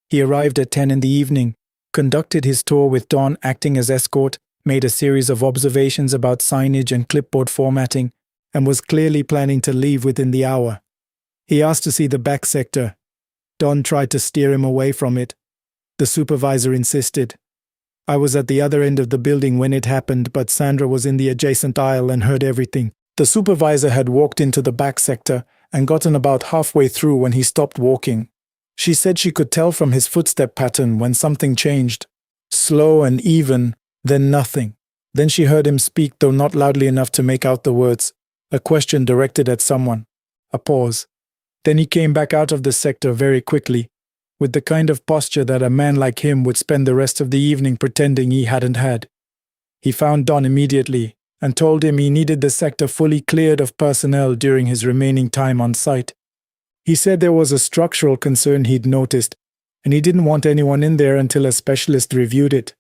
He arrived at 10 in the evening, conducted his tour with Don acting as escort, made a series of observations about signage and clipboard formatting, and was clearly planning to leave within the hour. He asked to see the back sector. Don tried to steer him away from it. The supervisor insisted. I was at the other end of the building when it happened, but Sandra was in the adjacent aisle and heard everything. The supervisor had walked into the back sector and gotten about halfway through when he stopped walking. She said she could tell from his footstep pattern when something changed. Slow and even, then nothing. Then she heard him speak, though not loudly enough to make out the words. A question directed at someone. A pause. Then he came back out of the sector very quickly, with the kind of posture that a man like him would spend the rest of the evening pretending he hadn't had. He found Don immediately and told him he needed the sector fully cleared of personnel during his remaining time on site. He said there was a structural concern he'd noticed, and he didn't want anyone in there until a specialist reviewed it.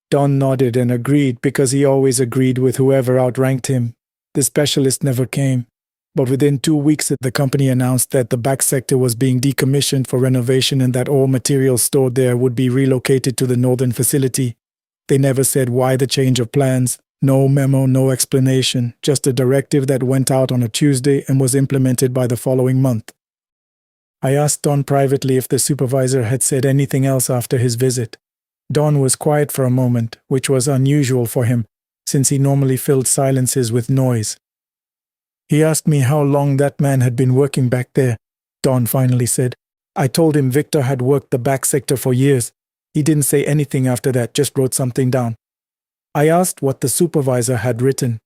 Don nodded and agreed because he always agreed with whoever outranked him. The specialist never came, but within 2 weeks the company announced that the back sector was being decommissioned for renovation and that all materials stored there would be relocated to the northern facility. They never said why the change of plans. No memo, no explanation, just a directive that went out on a Tuesday and was implemented by the following month. I asked Don privately if the supervisor had said anything else after his visit. Don was quiet for a moment, which was unusual for him, since he normally filled silences with noise. He asked me how long that man had been working back there, Don finally said. I told him Victor had worked the back sector for years. He didn't say anything after that, just wrote something down. I asked what the supervisor had written.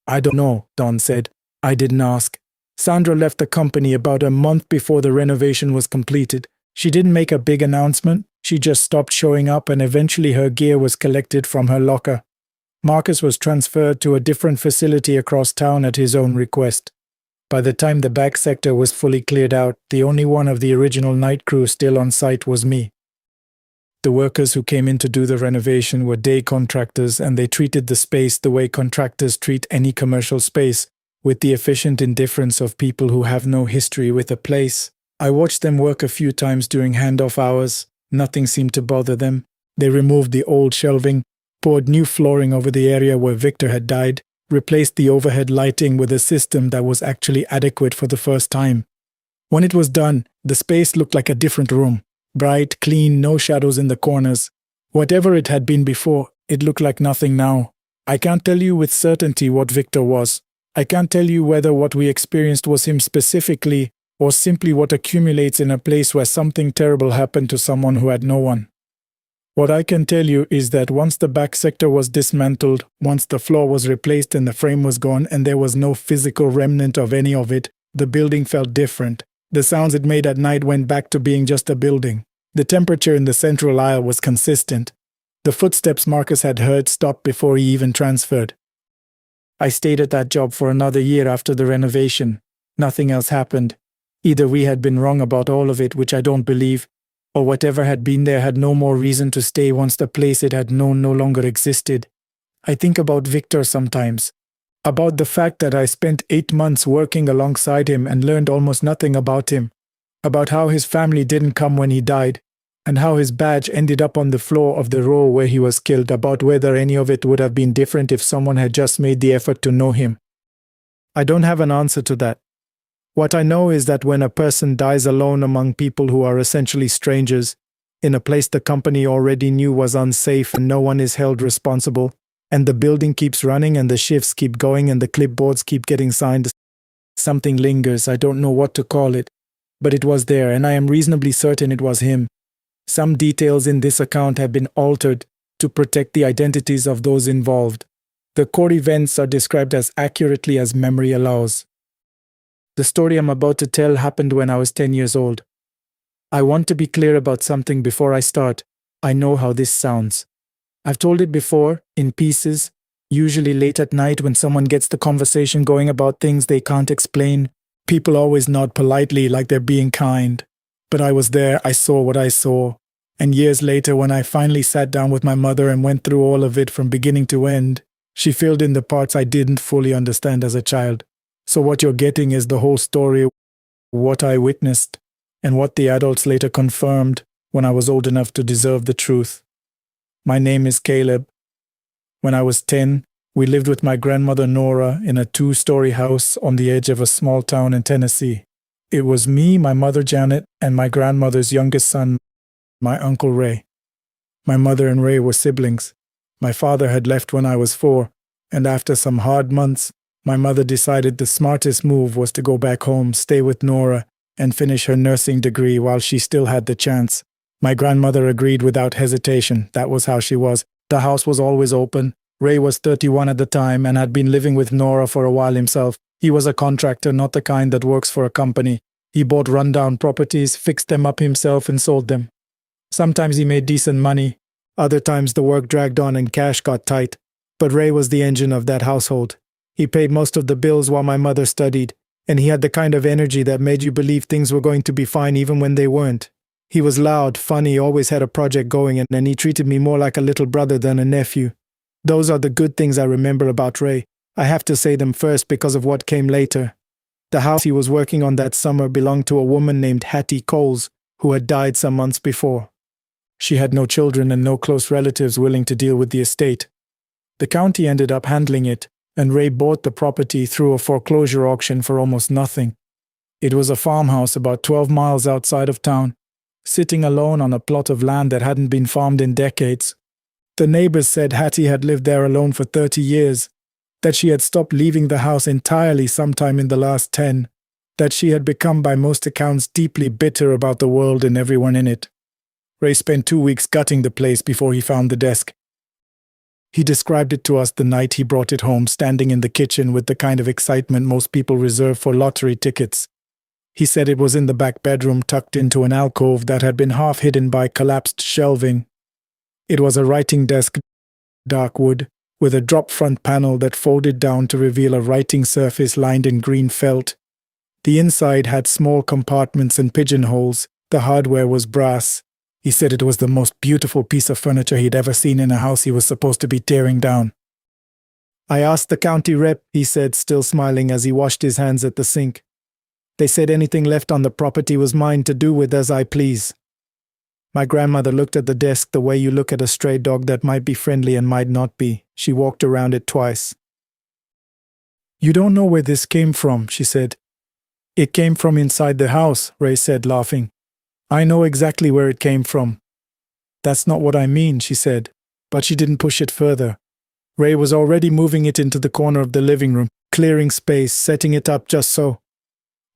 I don't know, Don said. I didn't ask. Sandra left the company about a month before the renovation was completed. She didn't make a big announcement. She just stopped showing up and eventually her gear was collected from her locker. Marcus was transferred to a different facility across town at his own request. By the time the back sector was fully cleared out, the only one of the original night crew still on site was me. The workers who came in to do the renovation were day contractors, and they treated the space the way contractors treat any commercial space, with the efficient indifference of people who have no history with a place. I watched them work a few times during handoff hours. Nothing seemed to bother them. They removed the old shelving, poured new flooring over the area where Victor had died, replaced the overhead lighting with a system that was actually adequate for the first time. When it was done, the space looked like a different room. Bright, clean, no shadows in the corners. Whatever it had been before, it looked like nothing now. I can't tell you with certainty what Victor was. I can't tell you whether what we experienced was him specifically, or simply what accumulates in a place where something terrible happened to someone who had no one. What I can tell you is that once the back sector was dismantled, once the floor was replaced and the frame was gone and there was no physical remnant of any of it, the building felt different. The sounds it made at night went back to being just a building. The temperature in the central aisle was consistent. The footsteps Marcus had heard stopped before he even transferred. I stayed at that job for another year after the renovation. Nothing else happened. Either we had been wrong about all of it, which I don't believe, or whatever had been there had no more reason to stay once the place it had known no longer existed. I think about Victor sometimes, about the fact that I spent 8 months working alongside him and learned almost nothing about him, about how his family didn't come when he died, and how his badge ended up on the floor of the row where he was killed, about whether any of it would have been different if someone had just made the effort to know him. I don't have an answer to that. What I know is that when a person dies alone among people who are essentially strangers, in a place the company already knew was unsafe and no one is held responsible, and the building keeps running and the shifts keep going and the clipboards keep getting signed, something lingers. I don't know what to call it, but it was there, and I am reasonably certain it was him. Some details in this account have been altered to protect the identities of those involved. The core events are described as accurately as memory allows. The story I'm about to tell happened when I was 10 years old. I want to be clear about something before I start. I know how this sounds. I've told it before, in pieces, usually late at night when someone gets the conversation going about things they can't explain. People always nod politely like they're being kind. But I was there, I saw what I saw. And years later, when I finally sat down with my mother and went through all of it from beginning to end, she filled in the parts I didn't fully understand as a child. So what you're getting is the whole story, what I witnessed, and what the adults later confirmed when I was old enough to deserve the truth. My name is Caleb. When I was 10, we lived with my grandmother Nora in a 2-story house on the edge of a small town in Tennessee. It was me, my mother Janet, and my grandmother's youngest son, my Uncle Ray. My mother and Ray were siblings. My father had left when I was 4, and after some hard months, my mother decided the smartest move was to go back home, stay with Nora, and finish her nursing degree while she still had the chance. My grandmother agreed without hesitation. That was how she was. The house was always open. Ray was 31 at the time and had been living with Nora for a while himself. He was a contractor, not the kind that works for a company. He bought rundown properties, fixed them up himself, and sold them. Sometimes he made decent money. Other times the work dragged on and cash got tight. But Ray was the engine of that household. He paid most of the bills while my mother studied, and he had the kind of energy that made you believe things were going to be fine even when they weren't. He was loud, funny, always had a project going, and he treated me more like a little brother than a nephew. Those are the good things I remember about Ray. I have to say them first because of what came later. The house he was working on that summer belonged to a woman named Hattie Coles, who had died some months before. She had no children and no close relatives willing to deal with the estate. The county ended up handling it, and Ray bought the property through a foreclosure auction for almost nothing. It was a farmhouse about 12 miles outside of town, sitting alone on a plot of land that hadn't been farmed in decades. The neighbors said Hattie had lived there alone for 30 years, that she had stopped leaving the house entirely sometime in the last 10, that she had become by most accounts deeply bitter about the world and everyone in it. Ray spent 2 weeks gutting the place before he found the desk. He described it to us the night he brought it home, standing in the kitchen with the kind of excitement most people reserve for lottery tickets. He said it was in the back bedroom, tucked into an alcove that had been half hidden by collapsed shelving. It was a writing desk, dark wood, with a drop front panel that folded down to reveal a writing surface lined in green felt. The inside had small compartments and pigeonholes. The hardware was brass. He said it was the most beautiful piece of furniture he'd ever seen in a house he was supposed to be tearing down. I asked the county rep, he said, still smiling as he washed his hands at the sink. They said anything left on the property was mine to do with as I please. My grandmother looked at the desk the way you look at a stray dog that might be friendly and might not be. She walked around it twice. You don't know where this came from, she said. It came from inside the house, Ray said, laughing. I know exactly where it came from. That's not what I mean, she said, but she didn't push it further. Ray was already moving it into the corner of the living room, clearing space, setting it up just so.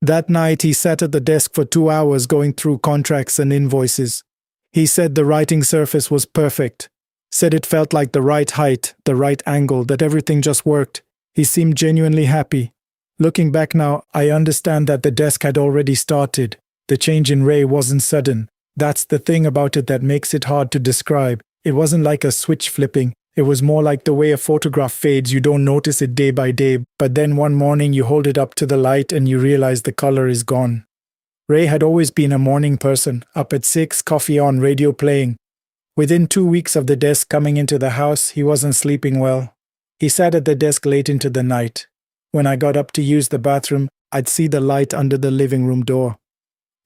That night he sat at the desk for 2 hours going through contracts and invoices. He said the writing surface was perfect, said it felt like the right height, the right angle, that everything just worked. He seemed genuinely happy. Looking back now, I understand that the desk had already started. The change in Ray wasn't sudden. That's the thing about it that makes it hard to describe. It wasn't like a switch flipping. It was more like the way a photograph fades. You don't notice it day by day, but then one morning you hold it up to the light and you realize the color is gone. Ray had always been a morning person, up at 6, coffee on, radio playing. Within 2 weeks of the desk coming into the house, he wasn't sleeping well. He sat at the desk late into the night. When I got up to use the bathroom, I'd see the light under the living room door.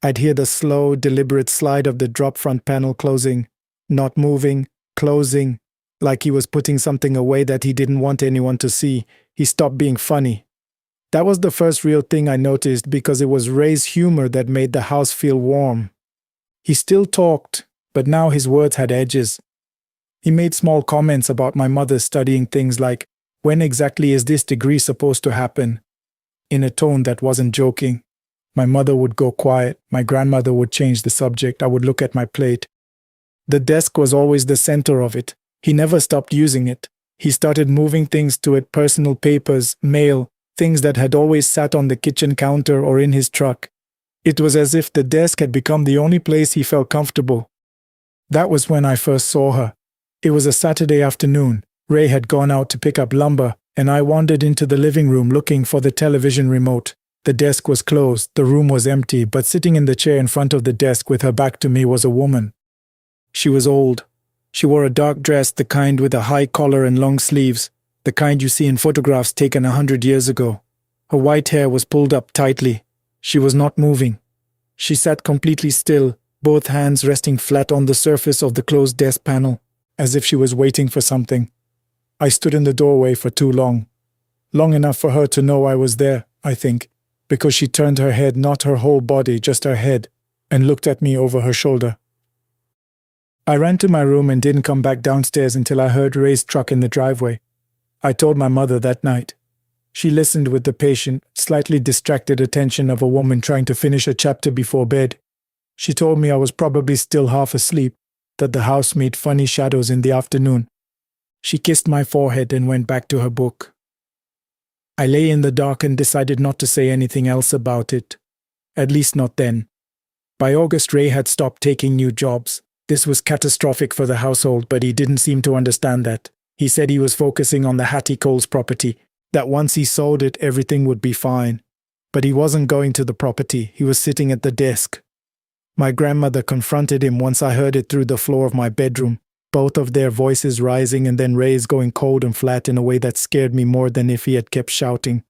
I'd hear the slow, deliberate slide of the drop front panel closing, not moving, closing, like he was putting something away that he didn't want anyone to see. He stopped being funny. That was the first real thing I noticed, because it was Ray's humor that made the house feel warm. He still talked, but now his words had edges. He made small comments about my mother studying things like, "When exactly is this degree supposed to happen?" in a tone that wasn't joking. My mother would go quiet. My grandmother would change the subject. I would look at my plate. The desk was always the center of it. He never stopped using it. He started moving things to it, personal papers, mail, things that had always sat on the kitchen counter or in his truck. It was as if the desk had become the only place he felt comfortable. That was when I first saw her. It was a Saturday afternoon. Ray had gone out to pick up lumber, and I wandered into the living room looking for the television remote. The desk was closed, the room was empty, but sitting in the chair in front of the desk with her back to me was a woman. She was old. She wore a dark dress, the kind with a high collar and long sleeves, the kind you see in photographs taken 100 years ago. Her white hair was pulled up tightly. She was not moving. She sat completely still, both hands resting flat on the surface of the closed desk panel, as if she was waiting for something. I stood in the doorway for too long. Long enough for her to know I was there, I think, because she turned her head, not her whole body, just her head, and looked at me over her shoulder. I ran to my room and didn't come back downstairs until I heard Ray's truck in the driveway. I told my mother that night. She listened with the patient, slightly distracted attention of a woman trying to finish a chapter before bed. She told me I was probably still half asleep, that the house made funny shadows in the afternoon. She kissed my forehead and went back to her book. I lay in the dark and decided not to say anything else about it. At least not then. By August, Ray had stopped taking new jobs. This was catastrophic for the household, but he didn't seem to understand that. He said he was focusing on the Hattie Coles property, that once he sold it, everything would be fine. But he wasn't going to the property. He was sitting at the desk. My grandmother confronted him once I heard it through the floor of my bedroom, both of their voices rising and then Ray's going cold and flat in a way that scared me more than if he had kept shouting.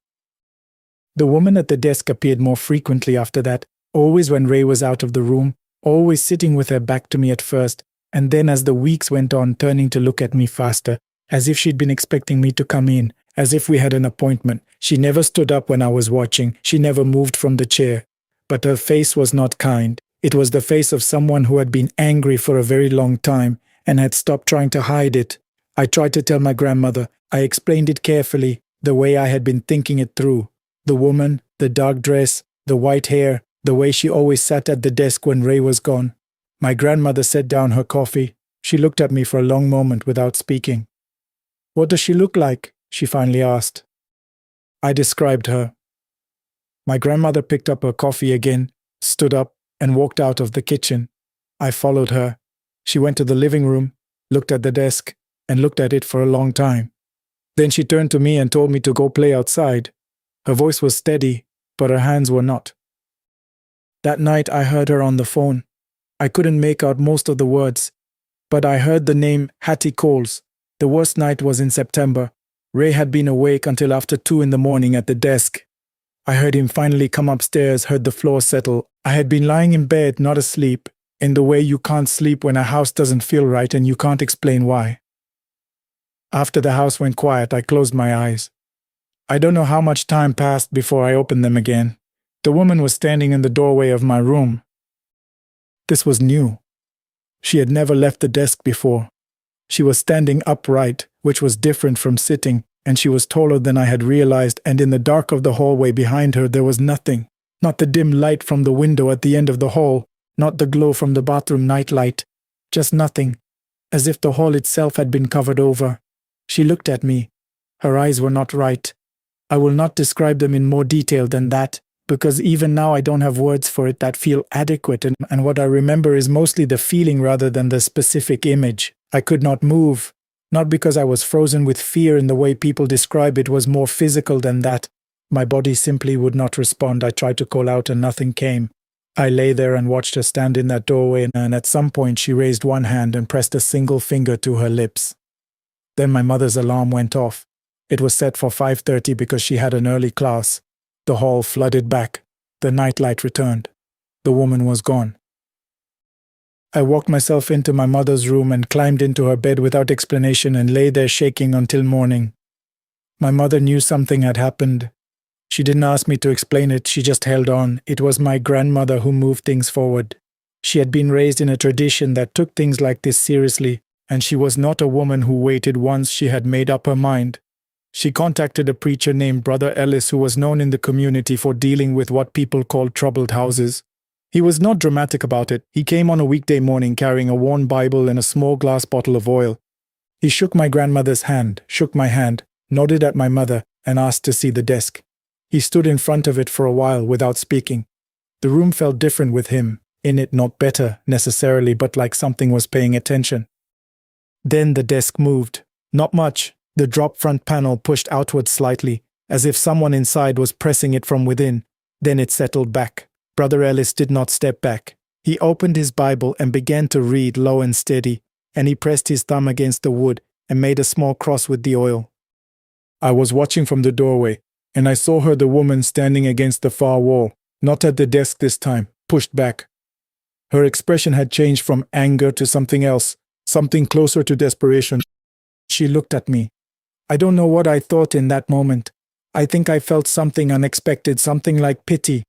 The woman at the desk appeared more frequently after that, always when Ray was out of the room, always sitting with her back to me at first, and then as the weeks went on, turning to look at me faster, as if she'd been expecting me to come in, as if we had an appointment. She never stood up when I was watching. She never moved from the chair. But her face was not kind. It was the face of someone who had been angry for a very long time and had stopped trying to hide it. I tried to tell my grandmother. I explained it carefully, the way I had been thinking it through. The woman, the dark dress, the white hair, the way she always sat at the desk when Ray was gone. My grandmother set down her coffee. She looked at me for a long moment without speaking. "What does she look like?" she finally asked. I described her. My grandmother picked up her coffee again, stood up, and walked out of the kitchen. I followed her. She went to the living room, looked at the desk, and looked at it for a long time. Then she turned to me and told me to go play outside. Her voice was steady, but her hands were not. That night I heard her on the phone. I couldn't make out most of the words, but I heard the name Hattie Coles. The worst night was in September. Ray had been awake until after 2 in the morning at the desk. I heard him finally come upstairs, heard the floor settle. I had been lying in bed, not asleep, in the way you can't sleep when a house doesn't feel right and you can't explain why. After the house went quiet, I closed my eyes. I don't know how much time passed before I opened them again. The woman was standing in the doorway of my room. This was new. She had never left the desk before. She was standing upright, which was different from sitting, and she was taller than I had realized, and in the dark of the hallway behind her there was nothing. Not the dim light from the window at the end of the hall, not the glow from the bathroom nightlight. Just nothing, as if the hall itself had been covered over. She looked at me. Her eyes were not right. I will not describe them in more detail than that, because even now I don't have words for it that feel adequate, and what I remember is mostly the feeling rather than the specific image. I could not move, not because I was frozen with fear in the way people describe it was more physical than that. My body simply would not respond. I tried to call out and nothing came. I lay there and watched her stand in that doorway, and at some point she raised one hand and pressed a single finger to her lips. Then my mother's alarm went off. It was set for 5:30 because she had an early class. The hall flooded back. The nightlight returned. The woman was gone. I walked myself into my mother's room and climbed into her bed without explanation and lay there shaking until morning. My mother knew something had happened. She didn't ask me to explain it, she just held on. It was my grandmother who moved things forward. She had been raised in a tradition that took things like this seriously, and she was not a woman who waited once she had made up her mind. She contacted a preacher named Brother Ellis who was known in the community for dealing with what people called troubled houses. He was not dramatic about it. He came on a weekday morning carrying a worn Bible and a small glass bottle of oil. He shook my grandmother's hand, shook my hand, nodded at my mother, and asked to see the desk. He stood in front of it for a while without speaking. The room felt different with him, in it not better necessarily, but like something was paying attention. Then the desk moved. Not much. The drop front panel pushed outward slightly, as if someone inside was pressing it from within. Then it settled back. Brother Ellis did not step back. He opened his Bible and began to read low and steady, and he pressed his thumb against the wood and made a small cross with the oil. I was watching from the doorway, and I saw her, the woman, standing against the far wall, not at the desk this time, pushed back. Her expression had changed from anger to something else, something closer to desperation. She looked at me. I don't know what I thought in that moment. I think I felt something unexpected, something like pity.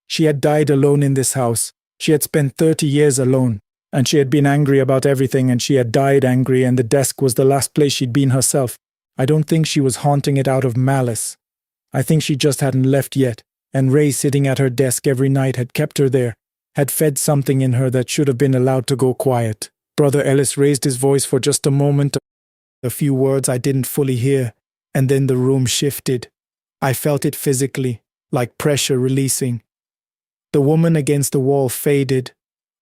She had died alone in this house. She had spent 30 years alone, and she had been angry about everything, and she had died angry, and the desk was the last place she'd been herself. I don't think she was haunting it out of malice. I think she just hadn't left yet, and Ray sitting at her desk every night had kept her there, had fed something in her that should have been allowed to go quiet. Brother Ellis raised his voice for just a moment, a few words I didn't fully hear, and then the room shifted. I felt it physically, like pressure releasing. The woman against the wall faded,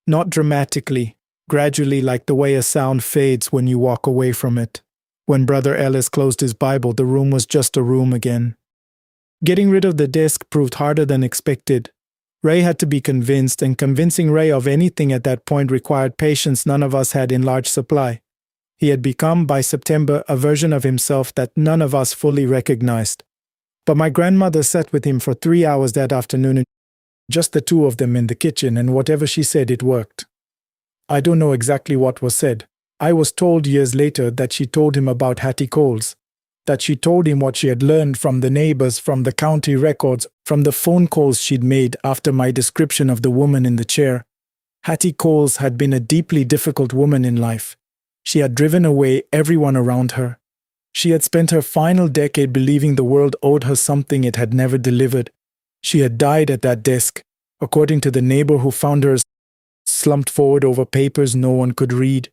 not dramatically, gradually, like the way a sound fades when you walk away from it. When Brother Ellis closed his Bible, the room was just a room again. Getting rid of the desk proved harder than expected. Ray had to be convinced, and convincing Ray of anything at that point required patience none of us had in large supply. He had become, by September, a version of himself that none of us fully recognized. But my grandmother sat with him for 3 hours that afternoon, just the two of them in the kitchen, and whatever she said, it worked. I don't know exactly what was said. I was told years later that she told him about Hattie Coles, that she told him what she had learned from the neighbors, from the county records, from the phone calls she'd made after my description of the woman in the chair. Hattie Coles had been a deeply difficult woman in life. She had driven away everyone around her. She had spent her final decade believing the world owed her something it had never delivered. She had died at that desk, according to the neighbor who found her slumped forward over papers no one could read.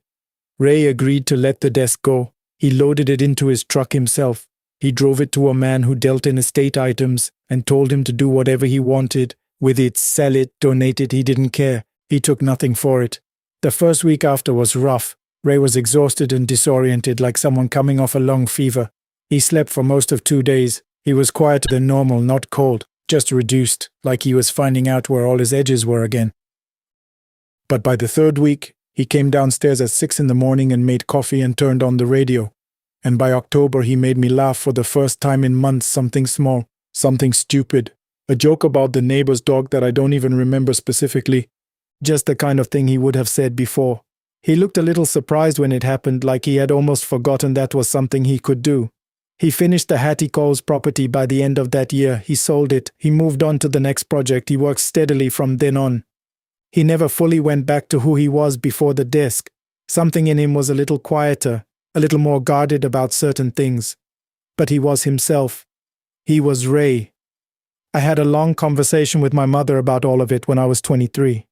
Ray agreed to let the desk go. He loaded it into his truck himself. He drove it to a man who dealt in estate items and told him to do whatever he wanted with it, sell it, donate it, he didn't care. He took nothing for it. The first week after was rough. Ray was exhausted and disoriented, like someone coming off a long fever. He slept for most of 2 days. He was quieter than normal, not cold, just reduced, like he was finding out where all his edges were again. But by the third week, he came downstairs at 6 in the morning and made coffee and turned on the radio. And by October, he made me laugh for the first time in months, something small, something stupid. A joke about the neighbor's dog that I don't even remember specifically. Just the kind of thing he would have said before. He looked a little surprised when it happened, like he had almost forgotten that was something he could do. He finished the Hattie Coles property by the end of that year. He sold it. He moved on to the next project. He worked steadily from then on. He never fully went back to who he was before the desk. Something in him was a little quieter, a little more guarded about certain things. But he was himself. He was Ray. I had a long conversation with my mother about all of it when I was 23.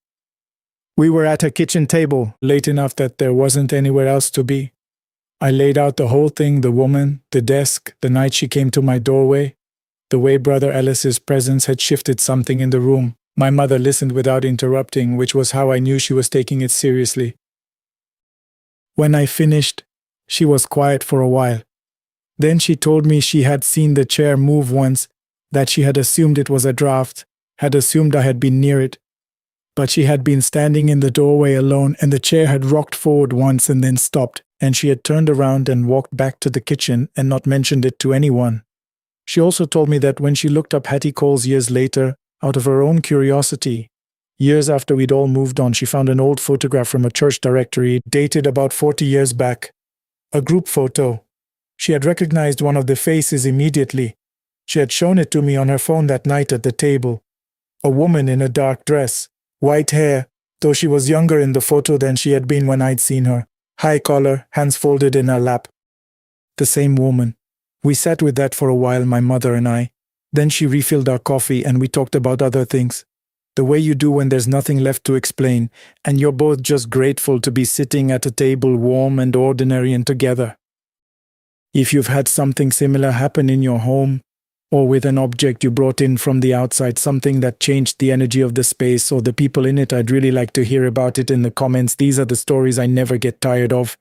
We were at her kitchen table, late enough that there wasn't anywhere else to be. I laid out the whole thing, the woman, the desk, the night she came to my doorway, the way Brother Ellis's presence had shifted something in the room. My mother listened without interrupting, which was how I knew she was taking it seriously. When I finished, she was quiet for a while. Then she told me she had seen the chair move once, that she had assumed it was a draft, had assumed I had been near it. But she had been standing in the doorway alone, and the chair had rocked forward once and then stopped, and she had turned around and walked back to the kitchen and not mentioned it to anyone. She also told me that when she looked up Hattie Cole's years later, out of her own curiosity, years after we'd all moved on, she found an old photograph from a church directory dated about 40 years back. A group photo. She had recognized one of the faces immediately. She had shown it to me on her phone that night at the table. A woman in a dark dress, white hair, though she was younger in the photo than she had been when I'd seen her. High collar, hands folded in her lap. The same woman. We sat with that for a while, my mother and I. Then she refilled our coffee and we talked about other things. The way you do when there's nothing left to explain, and you're both just grateful to be sitting at a table warm and ordinary and together. If you've had something similar happen in your home, or with an object you brought in from the outside, something that changed the energy of the space or the people in it, I'd really like to hear about it in the comments. These are the stories I never get tired of.